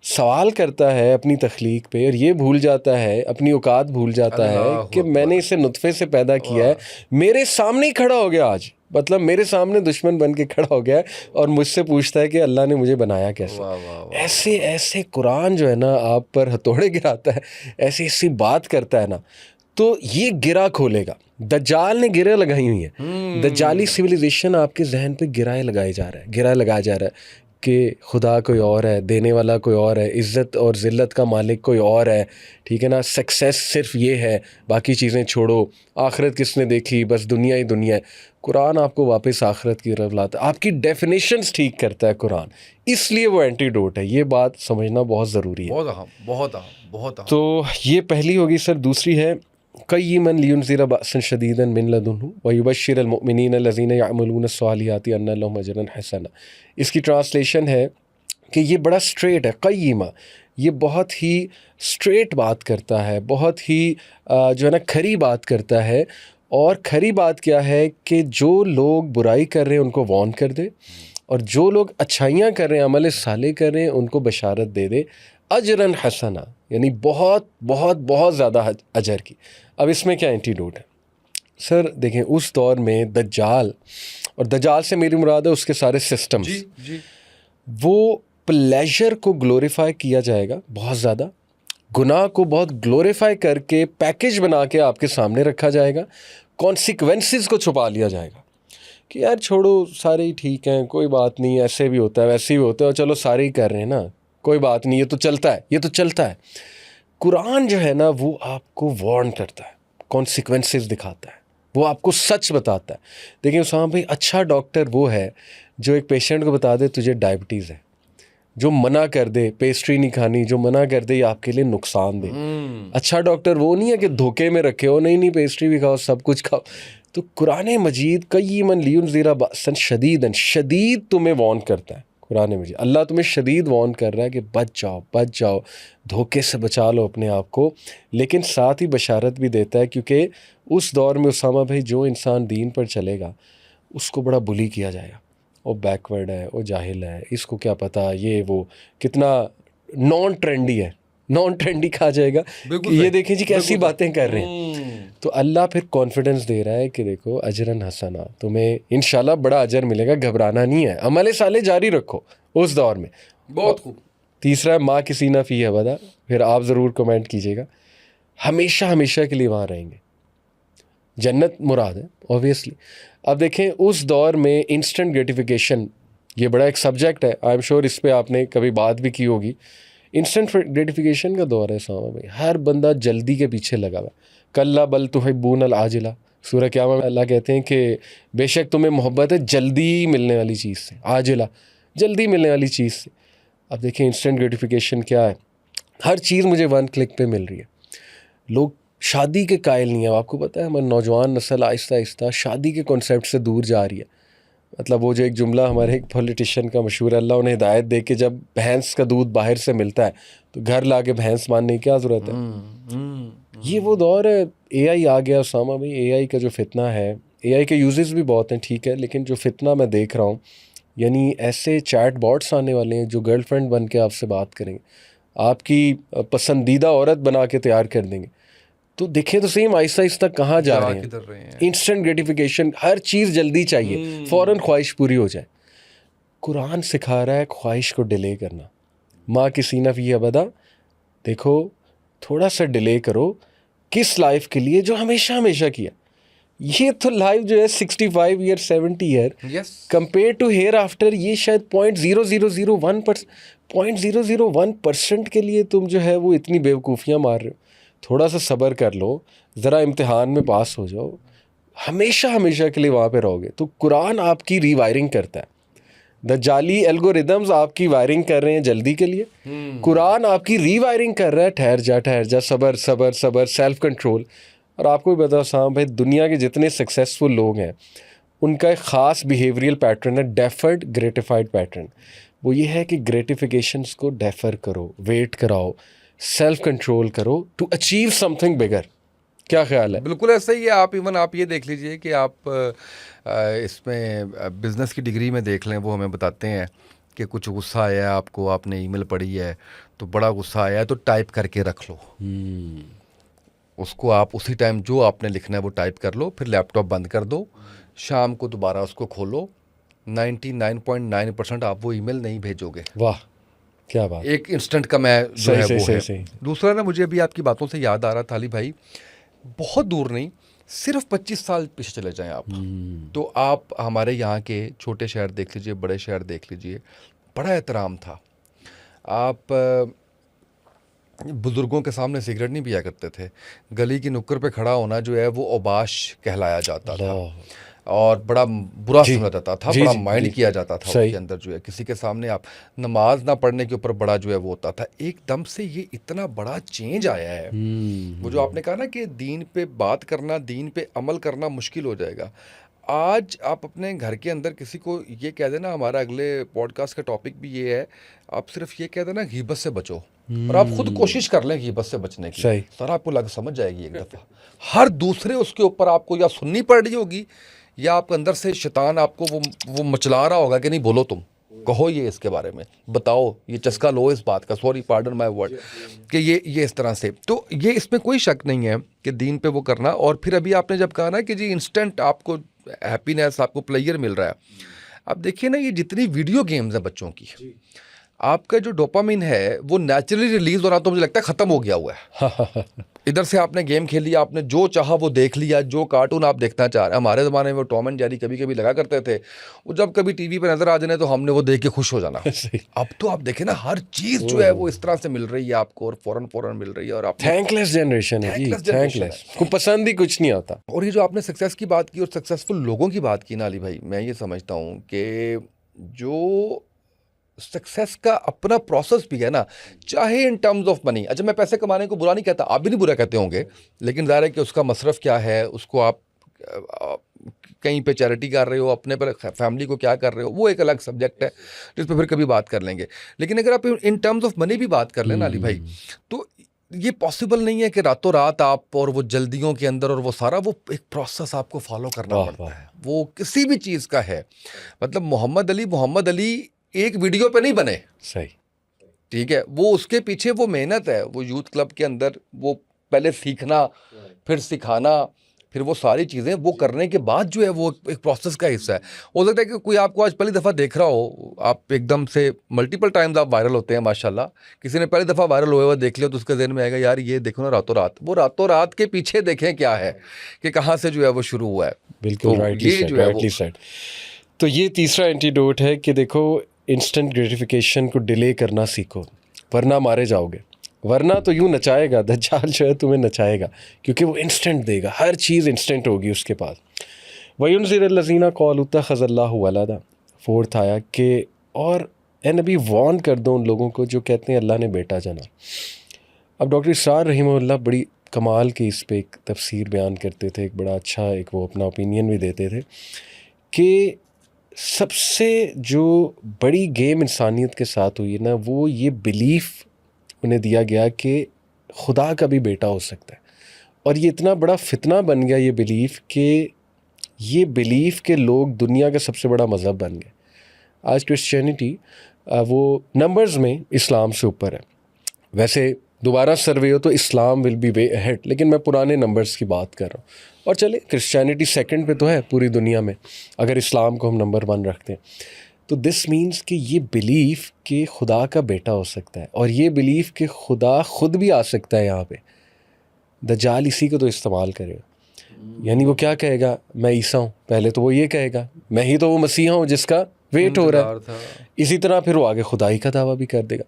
सवाल करता है अपनी तख्लीक पे और ये भूल जाता है, अपनी औकात भूल जाता है कि मैंने इसे नुतफ़े से पैदा किया है, मेरे सामने ही खड़ा हो गया आज, मतलब मेरे सामने दुश्मन बन के खड़ा हो गया है और मुझसे पूछता है कि अल्लाह ने मुझे बनाया कैसे। वाह वाह वाह। ऐसे ऐसे कुरान जो है ना आप पर हथौड़े गिराता है, ऐसी ऐसी बात करता है ना, तो ये गिरा खोलेगा। दज्जाल ने गिरा लगाई हुई है। दज्जाली सिविलाइजेशन आपके जहन पे गिराए लगाया जा रहा है कि खुदा कोई और है, देने वाला कोई और है, इज़्ज़त और ज़िल्लत का मालिक कोई और है, ठीक है ना, सक्सेस सिर्फ ये है, बाकी चीज़ें छोड़ो, आखिरत किसने देखी, बस दुनिया ही दुनिया है। कुरान आपको वापस आखिरत की तरफ लाता है, आपकी डेफिनेशंस ठीक करता है कुरान, इसलिए वो एंटीडोट है। ये बात समझना बहुत ज़रूरी है। बहुत अहम, बहुत अहम, बहुत अहम। तो ये पहली होगी सर। दूसरी है क़य्यिमन लियुनज़िरा बअसन शदीदन मिन लदुन्हु व युबश्शिरल मुमिनीन लज़ीना यअमलून अस्सालिहाति अन्ना लहुम अजरन हसना। इसकी ट्रांसलेशन है कि ये बड़ा स्ट्रेट है। क़य्यिमा, ये बहुत ही स्ट्रेट बात करता है, बहुत ही जो है ना खरी बात करता है। और खरी बात क्या है कि जो लोग बुराई कर रहे हैं उनको वार्न कर दे, और जो लोग अच्छाइयाँ कर रहे हैं, अमल साले कर रहे हैं, उनको बशारत दे दे अजरन हसना, यानी बहुत बहुत बहुत ज़्यादा अजर की। अब इसमें क्या एंटीडोट है सर? देखें, उस दौर में दज्जाल, और दज्जाल से मेरी मुराद है उसके सारे सिस्टम्स, जी। वो प्लेजर को ग्लोरीफाई किया जाएगा बहुत ज़्यादा, गुनाह को बहुत ग्लोरीफाई करके पैकेज बना के आपके सामने रखा जाएगा, कॉन्सिक्वेंसेस को छुपा लिया जाएगा कि यार छोड़ो, सारे ही ठीक हैं, कोई बात नहीं, ऐसे भी होता है वैसे भी होता है, और चलो सारे ही कर रहे हैं ना, कोई बात नहीं, ये तो चलता है। कुरान जो है ना वो आपको वार्न करता है, कॉन्सिक्वेंसेस दिखाता है, वो आपको सच बताता है। देखिए उसामा भाई, अच्छा डॉक्टर वो है जो एक पेशेंट को बता दे तुझे डायबिटीज़ है, जो मना कर दे पेस्ट्री नहीं खानी, जो मना कर दे ये आपके लिए नुकसान दे। अच्छा डॉक्टर वो नहीं है कि धोखे में रखे हो, नहीं पेस्ट्री भी खाओ, सब कुछ खाओ। तो कुरान मजीद क़य्यिमन लियुनज़िरा बअसन शदीदन, शदीद तुम्हें वार्न करता है, कुरान मजीद। अल्लाह तुम्हें शदीद वार्न कर रहा है कि बच जाओ, धोखे से बचा लो अपने आप को, लेकिन साथ ही बशारत भी देता है, क्योंकि उस दौर में उसामा भाई जो इंसान दीन पर चलेगा उसको बड़ा बुली किया जाएगा, वो बैकवर्ड है, वो जाहिल है, इसको क्या पता, ये वो कितना नॉन ट्रेंडी कहा जाएगा कि ये देखें जी कैसी बातें कर रहे हैं। तो अल्लाह फिर कॉन्फिडेंस दे रहा है कि देखो अजरन हसना, तुम्हें इंशाल्लाह बड़ा अजर मिलेगा, घबराना नहीं है, अमल साले जारी रखो उस दौर में। बहुत खूब। तीसरा है माँ किसी ना फी अबदा, फिर आप ज़रूर कमेंट कीजिएगा, हमेशा के लिए वहाँ रहेंगे, जन्नत मुराद है ऑब्वियसली। अब देखें उस दौर में इंस्टेंट ग्रेटिफिकेशन, ये बड़ा एक सब्जेक्ट है, आई एम श्योर इस पे आपने कभी बात भी की होगी। इंस्टेंट ग्रेटिफिकेशन का दौर है सामा भाई, हर बंदा जल्दी के पीछे लगा हुआ। कल्ला बल तुहिब्बून अल आजिला, सूरह क़यामत में अल्लाह कहते हैं कि बेशक तुम्हें मोहब्बत है जल्दी मिलने वाली चीज़ से, आजिला जल्दी मिलने वाली चीज़ से। अब देखें इंस्टेंट ग्रेटिफिकेशन क्या है, हर चीज़ मुझे 1 क्लिक पे मिल रही है। लोग शादी के कायल नहीं है, आपको पता है हमारी नौजवान नस्ल आहिस्ता आहिस्ता शादी के कॉन्सेप्ट से दूर जा रही है। मतलब वो जो एक जुमला हमारे एक पॉलिटिशियन का मशहूर है, अल्लाह उन्हें हिदायत दे के जब भैंस का दूध बाहर से मिलता है तो घर ला के भैंस मानने की क्या ज़रूरत है। ये वो दौर है, एआई आ गया उसामा भाई। एआई का जो फितना है, एआई के यूजेस भी बहुत हैं ठीक है, लेकिन जो फितना मैं देख रहा हूँ, यानी ऐसे चैट बॉट्स आने वाले हैं जो गर्लफ्रेंड बन के आपसे बात करेंगे, आपकी पसंदीदा औरत बना के तैयार कर देंगे। तो देखें तो सही, आहिस्ता आहिस्ता कहाँ जा रहे हैं। इंस्टेंट ग्रेटिफिकेशन, हर चीज़ जल्दी चाहिए, फ़ौरन ख्वाहिश पूरी हो जाए। कुरान सिखा रहा है ख्वाहिश को डिले करना। माँ किसी ना फी अबदा, देखो थोड़ा सा डिले करो, किस लाइफ के लिए जो हमेशा किया। ये तो लाइफ जो है 65 year 70 year compare to hereafter, ये शायद 0.0001% के लिए तुम जो है वो इतनी बेवकूफ़ियाँ मार रहे हो। थोड़ा सा सब्र कर लो, ज़रा इम्तिहान में पास हो जाओ, हमेशा के लिए वहाँ पे रहोगे। तो कुरान आपकी रीवायरिंग करता है, द जाली एल्गोरिदम्स आपकी वायरिंग कर रहे हैं जल्दी के लिए, कुरान आपकी रीवायरिंग कर रहा है ठहर जा, सब्र, सेल्फ कंट्रोल। और आपको भी बताओ साहब भाई, दुनिया के जितने सक्सेसफुल लोग हैं उनका एक ख़ास बिहेवियरल पैटर्न है, डेफर्ड ग्रेटिफाइड पैटर्न। वो ये है कि ग्रेटिफिकेशंस को डेफर करो, वेट कराओ, सेल्फ कंट्रोल करो टू अचीव समथिंग बिगर। क्या ख्याल है? बिल्कुल ऐसा ही है। आप ये देख लीजिए कि आप इसमें बिज़नेस की डिग्री में देख लें, वो हमें बताते हैं कि कुछ गुस्सा आया है आपको, आपने ईमेल पढ़ी है तो बड़ा गुस्सा आया है तो टाइप करके रख लो। उसको आप उसी टाइम जो आपने लिखना है वो टाइप कर लो, फिर लैपटॉप बंद कर दो, शाम को दोबारा उसको खोलो, 99.9% आप वो ईमेल नहीं भेजोगे। वाह क्या बात। एक इंस्टेंट का मैं जो है वो है। दूसरा ना, मुझे अभी आपकी बातों से याद आ रहा था अली भाई, बहुत दूर नहीं, सिर्फ 25 साल पीछे चले जाएं आप, तो आप हमारे यहाँ के छोटे शहर देख लीजिए, बड़े शहर देख लीजिए, बड़ा एहतराम था। आप बुज़ुर्गों के सामने सिगरेट नहीं पिया करते थे, गली की नुक्कड़ पे खड़ा होना जो है वो औबाश कहलाया जाता था और बड़ा बुरा समझा जाता था, बड़ा माइंड किया जाता था उसके अंदर जो है। किसी के सामने आप नमाज ना पढ़ने के ऊपर बड़ा जो है वो होता था। एकदम से ये इतना बड़ा चेंज आया है। वो जो आपने कहा ना कि दीन पे बात करना, दीन पे अमल करना मुश्किल हो जाएगा। आज आप अपने घर के अंदर किसी को ये कह देना, हमारा अगले पॉडकास्ट का टॉपिक भी ये है, आप सिर्फ ये कह देना गीबत से बचो, और आप खुद कोशिश कर लें गीबत से बचने की, सर आपको लग समझ जाएगी एक दफ़ा। हर दूसरे उसके ऊपर आपको या सुननी पड़ रही होगी या आप अंदर से शैतान आपको वो मचला रहा होगा कि नहीं बोलो, तुम कहो ये इसके बारे में, बताओ, ये चस्का लो इस बात का, सॉरी पार्डन माय वर्ड, कि ये इस तरह से। तो ये इसमें कोई शक नहीं है कि दीन पे वो करना। और फिर अभी आपने जब कहा ना कि जी इंस्टेंट आपको हैप्पीनेस, आपको प्लेयर मिल रहा है, आप देखिए ना ये जितनी वीडियो गेम्स हैं बच्चों की, आपका जो डोपामिन है वो नेचुरली रिलीज हो रहा, तो मुझे लगता है ख़त्म हो गया हुआ है। इधर से आपने गेम खेल लिया, आपने जो चाहा वो देख लिया, जो कार्टून आप देखना चाह रहे हैं। हमारे ज़माने में वो टॉम एंड जेरी कभी कभी लगा करते थे, वो जब कभी टीवी पे नज़र आ जाने तो हमने वो देख के खुश हो जाना। अब तो आप देखें ना, हर चीज़ जो है वो इस तरह से मिल रही है आपको, और फ़ौरन मिल रही है। और आप थैंकलेस जनरेशन है जी, थैंकलेस, को पसंद ही कुछ नहीं आता। और ये जो आपने सक्सेस की बात की और सक्सेसफुल लोगों की बात की ना अली भाई, मैं ये समझता हूँ कि जो सक्सेस का अपना प्रोसेस भी है ना, चाहे इन टर्म्स ऑफ मनी, अच्छा मैं पैसे कमाने को बुरा नहीं कहता, आप भी नहीं बुरा कहते होंगे, लेकिन ज़ाहिर है कि उसका मसरफ़ क्या है, उसको आप कहीं पे चैरिटी कर रहे हो, अपने पर फैमिली को क्या कर रहे हो, वो एक अलग सब्जेक्ट है जिस पर फिर कभी बात कर लेंगे। लेकिन अगर आप इन टर्म्स ऑफ मनी भी बात कर लेना अली भाई, तो ये पॉसिबल नहीं है कि रातों रात आप और वो जल्दियों के अंदर और वो सारा वो एक प्रोसेस आपको फॉलो करना पड़ता है, वो किसी भी चीज़ का है। मतलब मोहम्मद अली एक वीडियो पे नहीं बने, सही, ठीक है, वो उसके पीछे वो मेहनत है, वो यूथ क्लब के अंदर वो पहले सीखना, फिर सिखाना, फिर वो सारी चीज़ें वो करने के बाद जो है वो एक प्रोसेस का हिस्सा है। हो सकता है कि कोई आपको आज पहली दफ़ा देख रहा हो, आप एकदम से मल्टीपल टाइम्स आप वायरल होते हैं माशाल्लाह, किसी ने पहली दफ़ा वायरल हुए हुआ देख लिया तो उसके जहन में आएगा यार ये देखो ना रातों रात, वो रातों रात के पीछे देखें क्या है कि कहाँ से जो है वो शुरू हुआ है। बिल्कुल तो ये जो है वो राइटली सेड। तो ये तीसरा एंटीडोट है कि देखो इंस्टेंट ग्रेटिफिकेशन को डिले करना सीखो, वरना मारे जाओगे। वरना तो यूँ नचाएगा दज्जाल, जो है तुम्हें नचाएगा, क्योंकि वो इंस्टेंट देगा, हर चीज़ इंस्टेंट होगी उसके पास। वयुनज़िरल्लज़ीना क़ालू इत्तख़ज़ल्लाहु वलदा, फोर्थ आया कि और ए नबी वार्न कर दो उन लोगों को जो कहते हैं अल्लाह ने बेटा जना। अब डॉक्टर इसरार रहीमहुल्लाह बड़ी कमाल की इस पे एक तफसीर बयान करते थे, एक बड़ा अच्छा एक वो अपना ओपिनियन भी देते थे कि सबसे जो बड़ी गेम इंसानियत के साथ हुई है ना, वो ये बिलीफ उन्हें दिया गया कि खुदा का भी बेटा हो सकता है। और ये इतना बड़ा फितना बन गया ये बिलीफ के लोग दुनिया का सबसे बड़ा मज़हब बन गए। आज क्रिश्चियनिटी वो नंबर्स में इस्लाम से ऊपर है। वैसे दोबारा सर्वे हो तो इस्लाम विल बी वे अहेड, लेकिन मैं पुराने नंबर्स की बात कर रहा हूँ। और चले क्रिश्चियनिटी सेकंड पे तो है पूरी दुनिया में, अगर इस्लाम को हम नंबर 1 रखते हैं। तो दिस मीन्स कि ये बिलीफ कि खुदा का बेटा हो सकता है, और ये बिलीफ कि खुदा खुद भी आ सकता है यहाँ पे, दज्जाल इसी को तो इस्तेमाल करेगा। यानी वो क्या कहेगा, मैं ईसा हूँ, पहले तो वो ये कहेगा मैं ही तो वो मसीहा हूँ जिसका वेट हो रहा है। इसी तरह फिर वो आगे खुदाई का दावा भी कर देगा।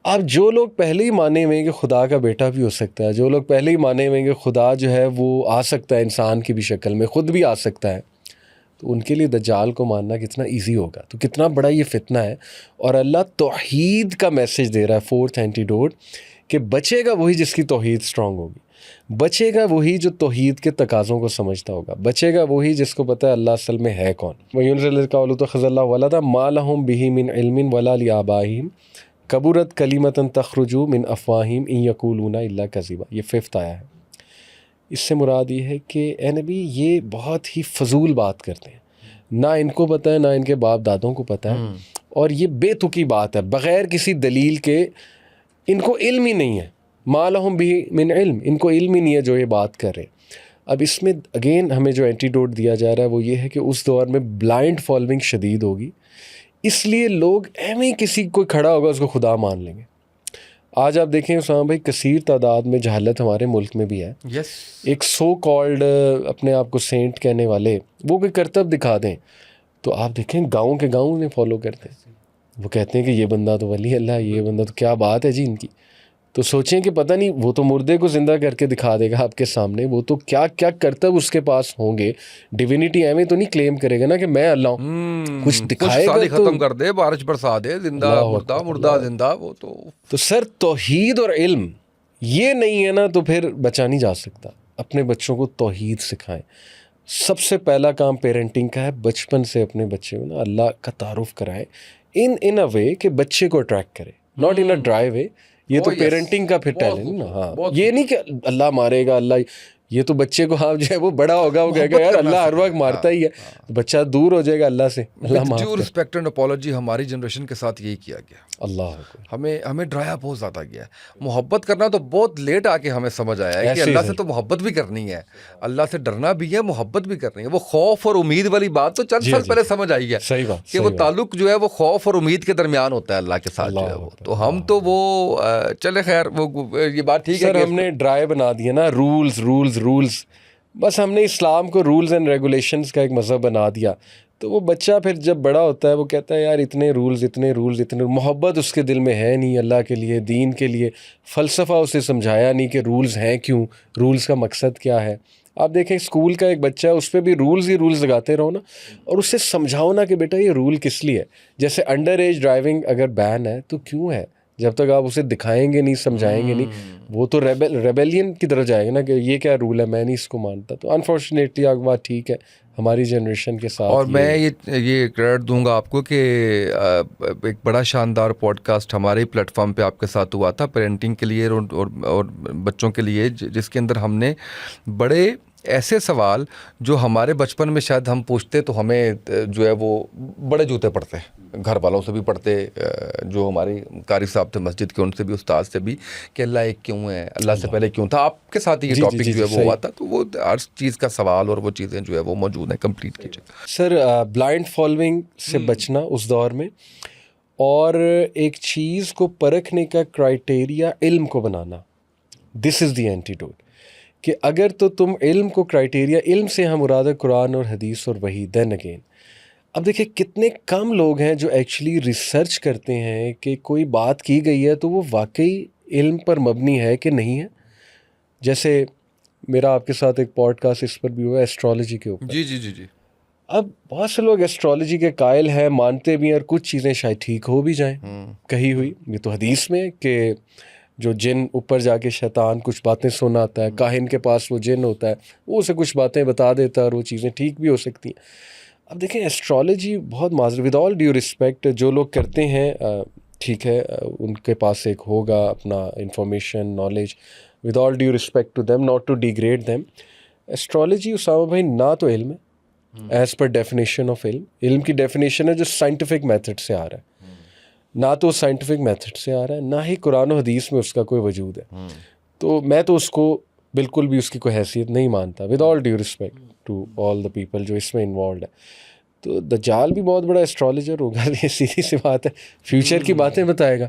अब जो लोग पहले ही माने हुए हैं कि खुदा का बेटा भी हो सकता है, जो लोग पहले ही माने हुए हैं कि खुदा जो है वो आ सकता है इंसान की भी शक्ल में, खुद भी आ सकता है, तो उनके लिए दज्जाल को मानना कितना इजी होगा। तो कितना बड़ा ये फितना है। और अल्लाह तौहीद का मैसेज दे रहा है, फोर्थ एंटीडोट, कि बचेगा वही जिसकी तौहीद स्ट्रांग होगी, बचेगा वही जो तौहीद के तकाज़ों को समझता होगा, बचेगा वही जिसको पता है अल्लाह असल में है कौन। वयुनज़िलल्लाहु वलदा मा लहुम बिही मिन इल्मिन वला लिआबाहिम कबूरत कलीमतन तखरुजु मिन अफ़वाहिम इन यक़ूलूना इल्ला कज़िबा। ये 5th आया है। इससे मुराद ये है कि ए नबी ये बहुत ही फजूल बात करते हैं, ना इनको पता है ना इनके बाप दादों को पता है, और ये बेतुकी बात है बग़ैर किसी दलील के। इनको इल्म ही नहीं है, मा लहुम बिही मिन इल्म, इनको इल्म ही नहीं है जो ये बात कर रहे हैं। अब इसमें अगेन हमें जो एंटीडोट दिया जा रहा है वो ये है कि उस दौर में ब्लाइंड फॉलोइंग शदीद होगी, इसलिए लोग एवं ही किसी कोई खड़ा होगा उसको खुदा मान लेंगे। आज आप देखें उसामा भाई, कसीर तादाद में जहालत हमारे मुल्क में भी है। एक सो कॉल्ड अपने आप को सेंट कहने वाले वो कोई करतब दिखा दें तो आप देखें गाँव के गाँव में फॉलो करते हैं। वो कहते हैं कि ये बंदा तो वली अल्लाह, ये बंदा तो क्या बात है जी इनकी। तो सोचें कि पता नहीं वो तो मुर्दे को ज़िंदा करके दिखा देगा आपके सामने, वो तो क्या क्या करतब उसके पास होंगे। डिविनिटी एवं तो नहीं क्लेम करेगा ना कि मैं अल्लाह हूँ, कुछ दिखाएगा तो खत्म कर दे, बारिश बरसा दे, जिंदा मुर्दा, मुर्दा जिंदा। वो तो सर तौहीद और इल्म ये नहीं है ना तो फिर बचा नहीं जा सकता। अपने बच्चों को तौहीद सिखाएं। सबसे पहला काम पेरेंटिंग का है, बचपन से अपने बच्चे को ना अल्लाह का तारुफ कराएं इन अ वे कि बच्चे को अट्रैक्ट करे, नॉट इन अ ड्राई वे। ये तो पेरेंटिंग का फिर टैलेंट ना। हाँ, ये नहीं कि अल्लाह मारेगा अल्लाह, ये तो बच्चे को हाँ जो है वो बड़ा होगा वो कहेगा यार अल्लाह हर वक्त मारता ही है, तो बच्चा दूर हो जाएगा अल्लाह से। अल्लाह माफ करे। रिस्पेक्ट एंड अपॉलॉजी हमारी जनरेशन के साथ यही किया गया। अल्लाह हमें डराया बहुत ज़्यादा गया। मोहब्बत करना तो बहुत लेट आके हमें समझ आया है कि अल्लाह से तो मोहब्बत भी करनी है, अल्लाह से डरना भी है, मोहब्बत भी करनी है। वो खौफ और उम्मीद वाली बात तो चंद साल पहले समझ आई है। सही बात कि वो ताल्लुक जो है वो खौफ और उम्मीद के दरमियान होता है अल्लाह के साथ जो है वो। तो हम तो वो चले खैर वो ये बात ठीक है। हमने ड्राई बना दिया ना, रूल्स रूल्स रूल्स, बस हमने इस्लाम को रूल्स एंड रेगुलेशंस का एक मज़हब बना दिया। तो वो बच्चा फिर जब बड़ा होता है वो कहता है यार इतने रूल्स इतने रूल्स इतने, मोहब्बत उसके दिल में है नहीं अल्लाह के लिए, दीन के लिए। फ़लसफ़ा उसे समझाया नहीं कि रूल्स हैं क्यों, रूल्स का मकसद क्या है। आप देखें स्कूल का एक बच्चा है, उस पर भी रूल्स ही रूल्स लगाते रहो ना, और उससे समझाओ ना कि बेटा ये रूल किस लिए है। जैसे अंडर एज ड्राइविंग अगर बैन है तो क्यों है, जब तक आप उसे दिखाएंगे नहीं, समझाएंगे नहीं, वो तो रेबेलियन की तरफ जाएगा ना कि ये क्या रूल है, मैं नहीं इसको मानता। तो अनफॉर्चुनेटली आपकी बात ठीक है, हमारी जनरेशन के साथ और मैं ये क्रेडिट दूंगा आपको कि एक बड़ा शानदार पॉडकास्ट हमारे ही प्लेटफॉर्म पे आपके साथ हुआ था पेरेंटिंग के लिए और बच्चों के लिए, जिसके अंदर हमने बड़े ऐसे सवाल जो हमारे बचपन में शायद हम पूछते तो हमें जो है वो बड़े जूते पड़ते, घर वालों से भी पड़ते, जो हमारे कारी साहब थे मस्जिद के उनसे भी, उस्ताद से भी, कि अल्लाह एक क्यों है, अल्लाह से पहले क्यों था। आपके साथ ये टॉपिक जो है वो हुआ था, तो वो हर चीज़ का सवाल और वो चीज़ें जो है वो मौजूद हैं, कंप्लीट कीजिए सर। ब्लाइंड फॉलोइंग से बचना उस दौर में, और एक चीज़ को परखने का क्राइटेरिया इल्म को बनाना, दिस इज़ द एंटीडोट। कि अगर तो तुम इल्म को क्राइटेरिया, इल्म से हम मुराद है कुरान और हदीस और वही, देन अगेन। अब देखिए कितने कम लोग हैं जो एक्चुअली रिसर्च करते हैं कि कोई बात की गई है तो वो वाकई इल्म पर मबनी है कि नहीं है। जैसे मेरा आपके साथ एक पॉडकास्ट इस पर भी हुआ एस्ट्रोलॉजी के ऊपर। जी जी जी जी। अब बहुत से लोग एस्ट्रोलॉजी के कायल हैं, मानते भी हैं, और कुछ चीज़ें शायद ठीक हो भी जाएं कही हुई। ये तो हदीस में कि जो जिन ऊपर जाके शैतान कुछ बातें सुनाता है, काहिन के पास वो जिन होता है, वो उसे कुछ बातें बता देता है और वो चीज़ें ठीक भी हो सकती हैं। अब देखें एस्ट्रोलॉजी बहुत माजर, विद ऑल ड्यू रिस्पेक्ट, जो लोग करते हैं ठीक है, उनके पास एक होगा अपना information, knowledge, with all due respect to them, not to degrade them. Astrology Usama भाई ना तो इल्म है एज़ पर डेफिनेशन ऑफ इल्म। इल्म की डेफिनेशन है जो साइंटिफिक मेथड से आ रहा है, ना तो साइंटिफिक मेथड से आ रहा है, ना ही कुरान और हदीस में उसका कोई वजूद है। तो मैं तो उसको बिल्कुल भी उसकी कोई हैसियत नहीं मानता, with all due respect to all the people जो इसमें इन्वॉल्व है। तो दज्जाल भी बहुत बड़ा एस्ट्रोलॉजर होगा, ये सीधी सी बात है, फ्यूचर की बातें बताएगा।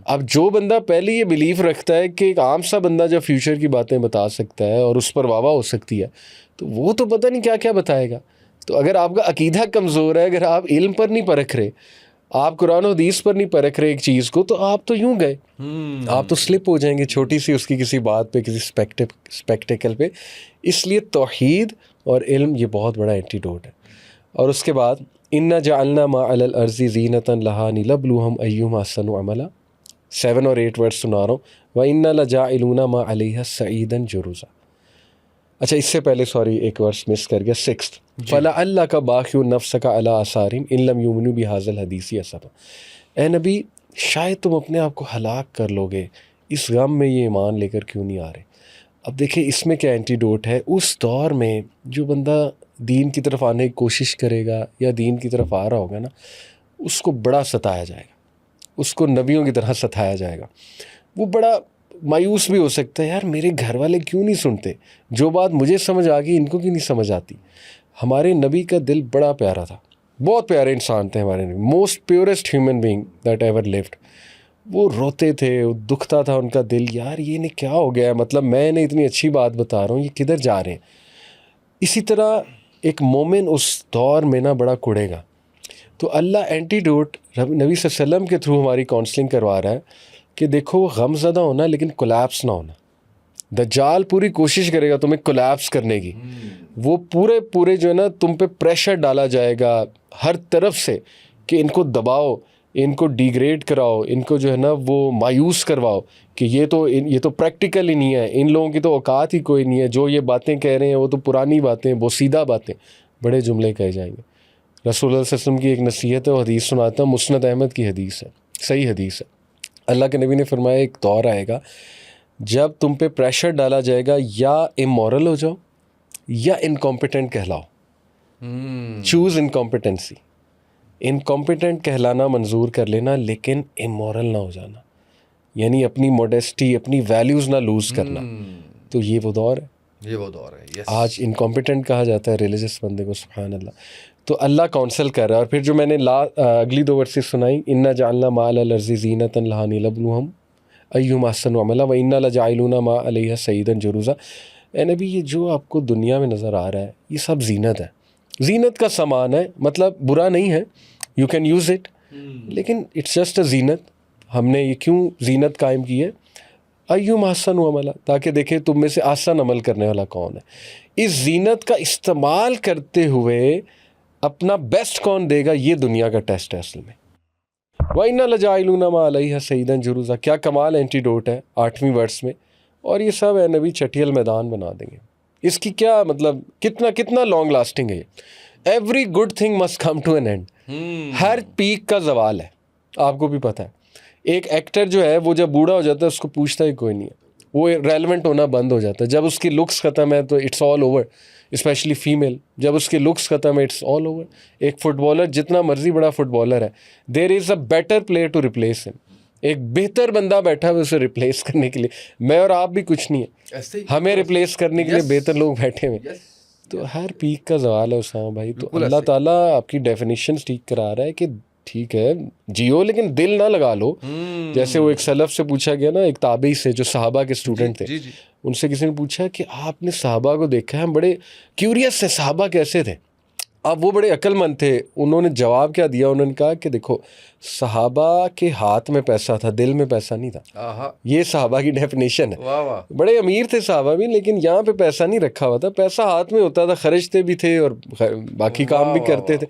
अब जो बंदा पहले ये बिलीव रखता है कि एक आम सा बंदा जब फ्यूचर की बातें बता सकता है और उस पर वाह हो सकती है, तो वो तो पता नहीं क्या क्या बताएगा। तो अगर आपका अकीदा कमज़ोर है, अगर आप इल्म पर नहीं परख रहे, आप कुरान और हदीस पर नहीं परख रहे एक चीज़ को, तो आप तो यूं गए, आप तो स्लिप हो जाएंगे छोटी सी उसकी किसी बात पे, किसी स्पेक्टिकल पे। इसलिए तौहीद और इल्म ये बहुत बड़ा एंटीडोट है। और उसके बाद इन्ना जअलना मा अलल अर्ज़ि ज़ीनतन लहा लिनब्लुहुम अय्युहुम अहसनु अमला, 7 और 8 वर्ड सुना रहा हूँ। व इन्ना लजाइलूना मा अलैहा सईदन जुरुज़ा। अच्छा, इससे पहले सॉरी एक वर्स मिस कर गया, 6th, फला अल्लाह का बाखिउ नफ्स का अला आसारिम इन लम युमिनु बिहाज़ल हदीसी असफा। ए नबी, शायद तुम अपने आप को हलाक कर लोगे, इस गम में ये ईमान लेकर क्यों नहीं आ रहे। अब देखिए इसमें क्या एंटीडोट है। उस दौर में जो बंदा दीन की तरफ आने की कोशिश करेगा या दीन की तरफ आ रहा होगा ना, उसको बड़ा सताया जाएगा, उसको नबियों की तरह सताया जाएगा। वो बड़ा मायूस भी हो सकता है, यार मेरे घर वाले क्यों नहीं सुनते, जो बात मुझे समझ आ गई इनको क्यों नहीं समझ आती। हमारे नबी का दिल बड़ा प्यारा था, बहुत प्यारे इंसान थे हमारे नबी, most purest human being that ever lived. वो रोते थे, वो दुखता था उनका दिल, यार ये नहीं क्या हो गया, मतलब मैं इन्हें इतनी अच्छी बात बता रहा हूँ, ये किधर जा रहे हैं। इसी तरह एक मोमिन उस दौर में ना बड़ा कुड़ेगा। तो अल्लाह एंटीडोट नबी सल्लल्लाहु के थ्रू हमारी काउंसलिंग करवा रहा है कि देखो गमज़दा होना लेकिन कोलैप्स ना होना। दज्जाल पूरी कोशिश करेगा तुम्हें कोलैप्स करने की, वो पूरे जो है ना तुम पे प्रेशर डाला जाएगा हर तरफ से कि इनको दबाओ, इनको डिग्रेड कराओ, इनको जो है ना वो मायूस करवाओ कि ये तो प्रैक्टिकल ही नहीं है, इन लोगों की तो औकात ही कोई नहीं है, जो ये बातें कह रहे हैं वो तो पुरानी बातें, वो सीधा बातें, बड़े जुमले कहे जाएंगे। रसूल सल्लल्लाहु अलैहि वसल्लम की एक नसीहत है, हदीस सुनाता हूँ, मुस्नद अहमद की हदीस है, सही हदीस है। अल्लाह के नबी ने फरमाया एक दौर आएगा जब तुम पे प्रेशर डाला जाएगा, या इमोरल हो जाओ या इनकॉम्पिटेंट कहलाओ, चूज़ इनकॉम्पिटेंसी। इनकॉम्पिटेंट कहलाना मंजूर कर लेना, लेकिन इमोरल ना हो जाना, यानी अपनी मॉडेस्टी, अपनी वैल्यूज़ ना लूज़ करना। तो ये वो दौर है, ये वो दौर है। yes. आज इनकॉम्पिटेंट कहा जाता है रिलीजियस बंदे को, सुभान अल्लाह। तो अल्लाह काउंसल कर रहा है। और फिर जो मैंने अगली 2 वर्सेस सुनाई, इन्ना जालना मा अलल अर्ज़ि ज़ीनतन लहा लिनब्लुहुम अय्युहुम अहसनु अमला व इन्ना लजाइलूना मा अलैहा सईदन जुरुज़ा। ए नबी, ये जो आपको दुनिया में नज़र आ रहा है ये सब जीनत है, जीनत का सामान है, मतलब बुरा नहीं है, यू कैन यूज़ इट, लेकिन इट्स जस्ट अ जीनत। हमने ये क्यों जीनत कायम की है, अय्युम अहसनु अमला, ताकि देखें तुम में से आसान अमल करने वाला कौन है। इस जीनत का इस्तेमाल करते हुए अपना बेस्ट कौन देगा, ये दुनिया का टेस्ट है असल में। वइन्ना लजाइलूना मा अलैहा सईदन जुरूजा, क्या कमाल एंटीडोट है 8वीं वर्स में, और ये सब है नबी चटियल मैदान बना देंगे। इसकी क्या मतलब, कितना कितना लॉन्ग लास्टिंग है ये। Every good thing must come to an end. हर पीक का जवाल है, आपको भी पता है। एक एक्टर जो है वो जब बूढ़ा हो जाता है उसको पूछता ही कोई नहीं है, वो रेलेवेंट होना बंद हो जाता है। जब उसकी लुक्स ख़त्म है तो it's all over, specially female. जब उसके लुक्स ख़त्म है इट्स ऑल ओवर। एक फुटबॉलर जितना मर्जी बड़ा फुटबॉलर है, there is a better player to replace him. एक बेहतर बंदा बैठा है उसे रिप्लेस करने के लिए। मैं और आप भी कुछ नहीं है, हमें रिप्लेस करने के लिए बेहतर लोग बैठे हुए। तो हर पीक का सवाल है उसामा भाई। तो अल्लाह ताला आपकी डेफिनेशन ठीक करा रहा है कि ठीक है जियो लेकिन दिल ना लगा लो। जैसे वो एक सलफ से पूछा गया ना, एक ताबी से जो सहाबा के स्टूडेंट थे, उनसे किसी ने पूछा कि आपने सहाबा को देखा है, हम बड़े क्यूरियस थे सहाबा कैसे थे। अब वो बड़े अक्लमंद थे, उन्होंने जवाब क्या दिया, उन्होंने कहा कि देखो सहाबा के हाथ में पैसा था, दिल में पैसा नहीं था। ये सहाबा की डेफिनेशन है। वाह वाह। बड़े अमीर थे सहाबा भी, लेकिन यहाँ पे पैसा नहीं रखा हुआ था, पैसा हाथ में होता था, खर्चते भी थे और बाकी काम भी करते थे।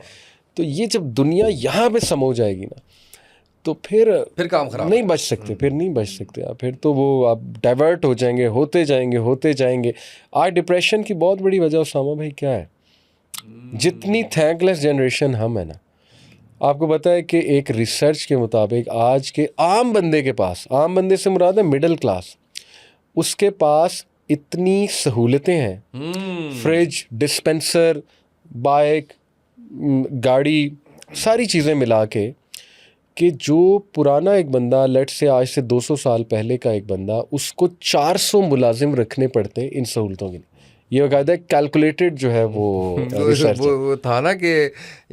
तो ये जब दुनिया यहाँ पे समो जाएगी ना, तो फिर काम खराब नहीं बच सकते, फिर नहीं बच सकते आप। फिर तो वो आप डाइवर्ट हो जाएंगे, होते जाएंगे। आज डिप्रेशन की बहुत बड़ी वजह उसामा भाई क्या है, जितनी थैंकलेस जनरेशन हम है ना। आपको पता है कि एक रिसर्च के मुताबिक आज के आम बंदे के पास, आम बंदे से मुराद है मिडिल क्लास, उसके पास इतनी सहूलतें हैं, फ्रिज, डिस्पेंसर, बाइक, गाड़ी, सारी चीज़ें मिला के, कि जो पुराना एक बंदा, लेट से आज से 200 साल पहले का एक बंदा, उसको 400 मुलाजिम रखने पड़ते हैं इन सहूलतों के लिए। ये बाकायदा कैलकुलेटेड जो है वो रिसर्च है। वो था ना कि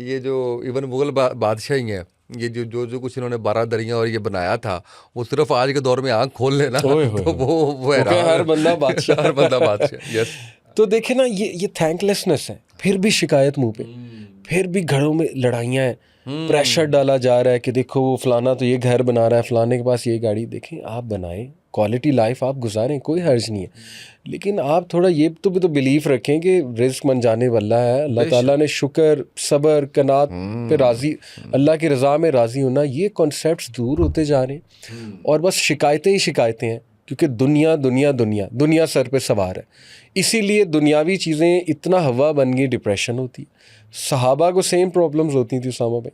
ये जो इवन मुगल बादशाह ही हैं, ये जो कुछ इन्होंने 12 दरियाँ और ये बनाया था, वो सिर्फ आज के दौर में आंख खोल लेना तो वो है हर बंदा बादशाह, हर बंदा बादशाह। यस। तो देखे ना, ये थैंकलेसनेस है। फिर भी शिकायत मुंह पे, फिर भी घरों में लड़ाइयाँ हैं, प्रेशर डाला जा रहा है कि देखो वो फलाना तो ये घर बना रहा है, फलाने के पास ये गाड़ी। देखें आप बनाएं, क्वालिटी लाइफ आप गुजारें, कोई हर्ज नहीं है, लेकिन आप थोड़ा ये तो भी तो बिलीफ रखें कि रिस्क मन जाने वाला है। अल्लाह ताला ने शुक्र, सब्र, कनात पे राज़ी, अल्लाह की रज़ा में राज़ी होना, ये कॉन्सेप्ट्स दूर होते जा रहे हैं। और बस शिकायतें ही शिकायतें हैं, क्योंकि दुनिया सर पे सवार है। इसीलिए दुनियावी चीज़ें इतना हवा बन गई, डिप्रेशन होती है। सहाबा को सेम प्रॉब्लम्स होती थी उसामा भाई,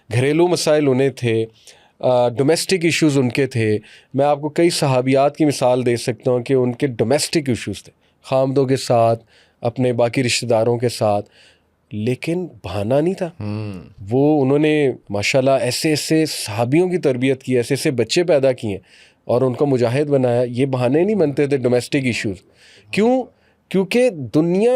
घरेलू मसाइल उन्हें थे, डोमेस्टिक इश्यूज़ उनके थे। मैं आपको कई सहाबियात की मिसाल दे सकता हूँ कि उनके डोमेस्टिक इश्यूज़ थे, खामदों के साथ, अपने बाकी रिश्तेदारों के साथ, लेकिन बहाना नहीं था। वो उन्होंने माशाल्लाह ऐसे ऐसे सहाबियों की तरबियत की, ऐसे ऐसे बच्चे पैदा किए और उनको मुजाहिद बनाया। ये बहाने नहीं बनते थे डोमेस्टिक इश्यूज़। क्यों? क्योंकि दुनिया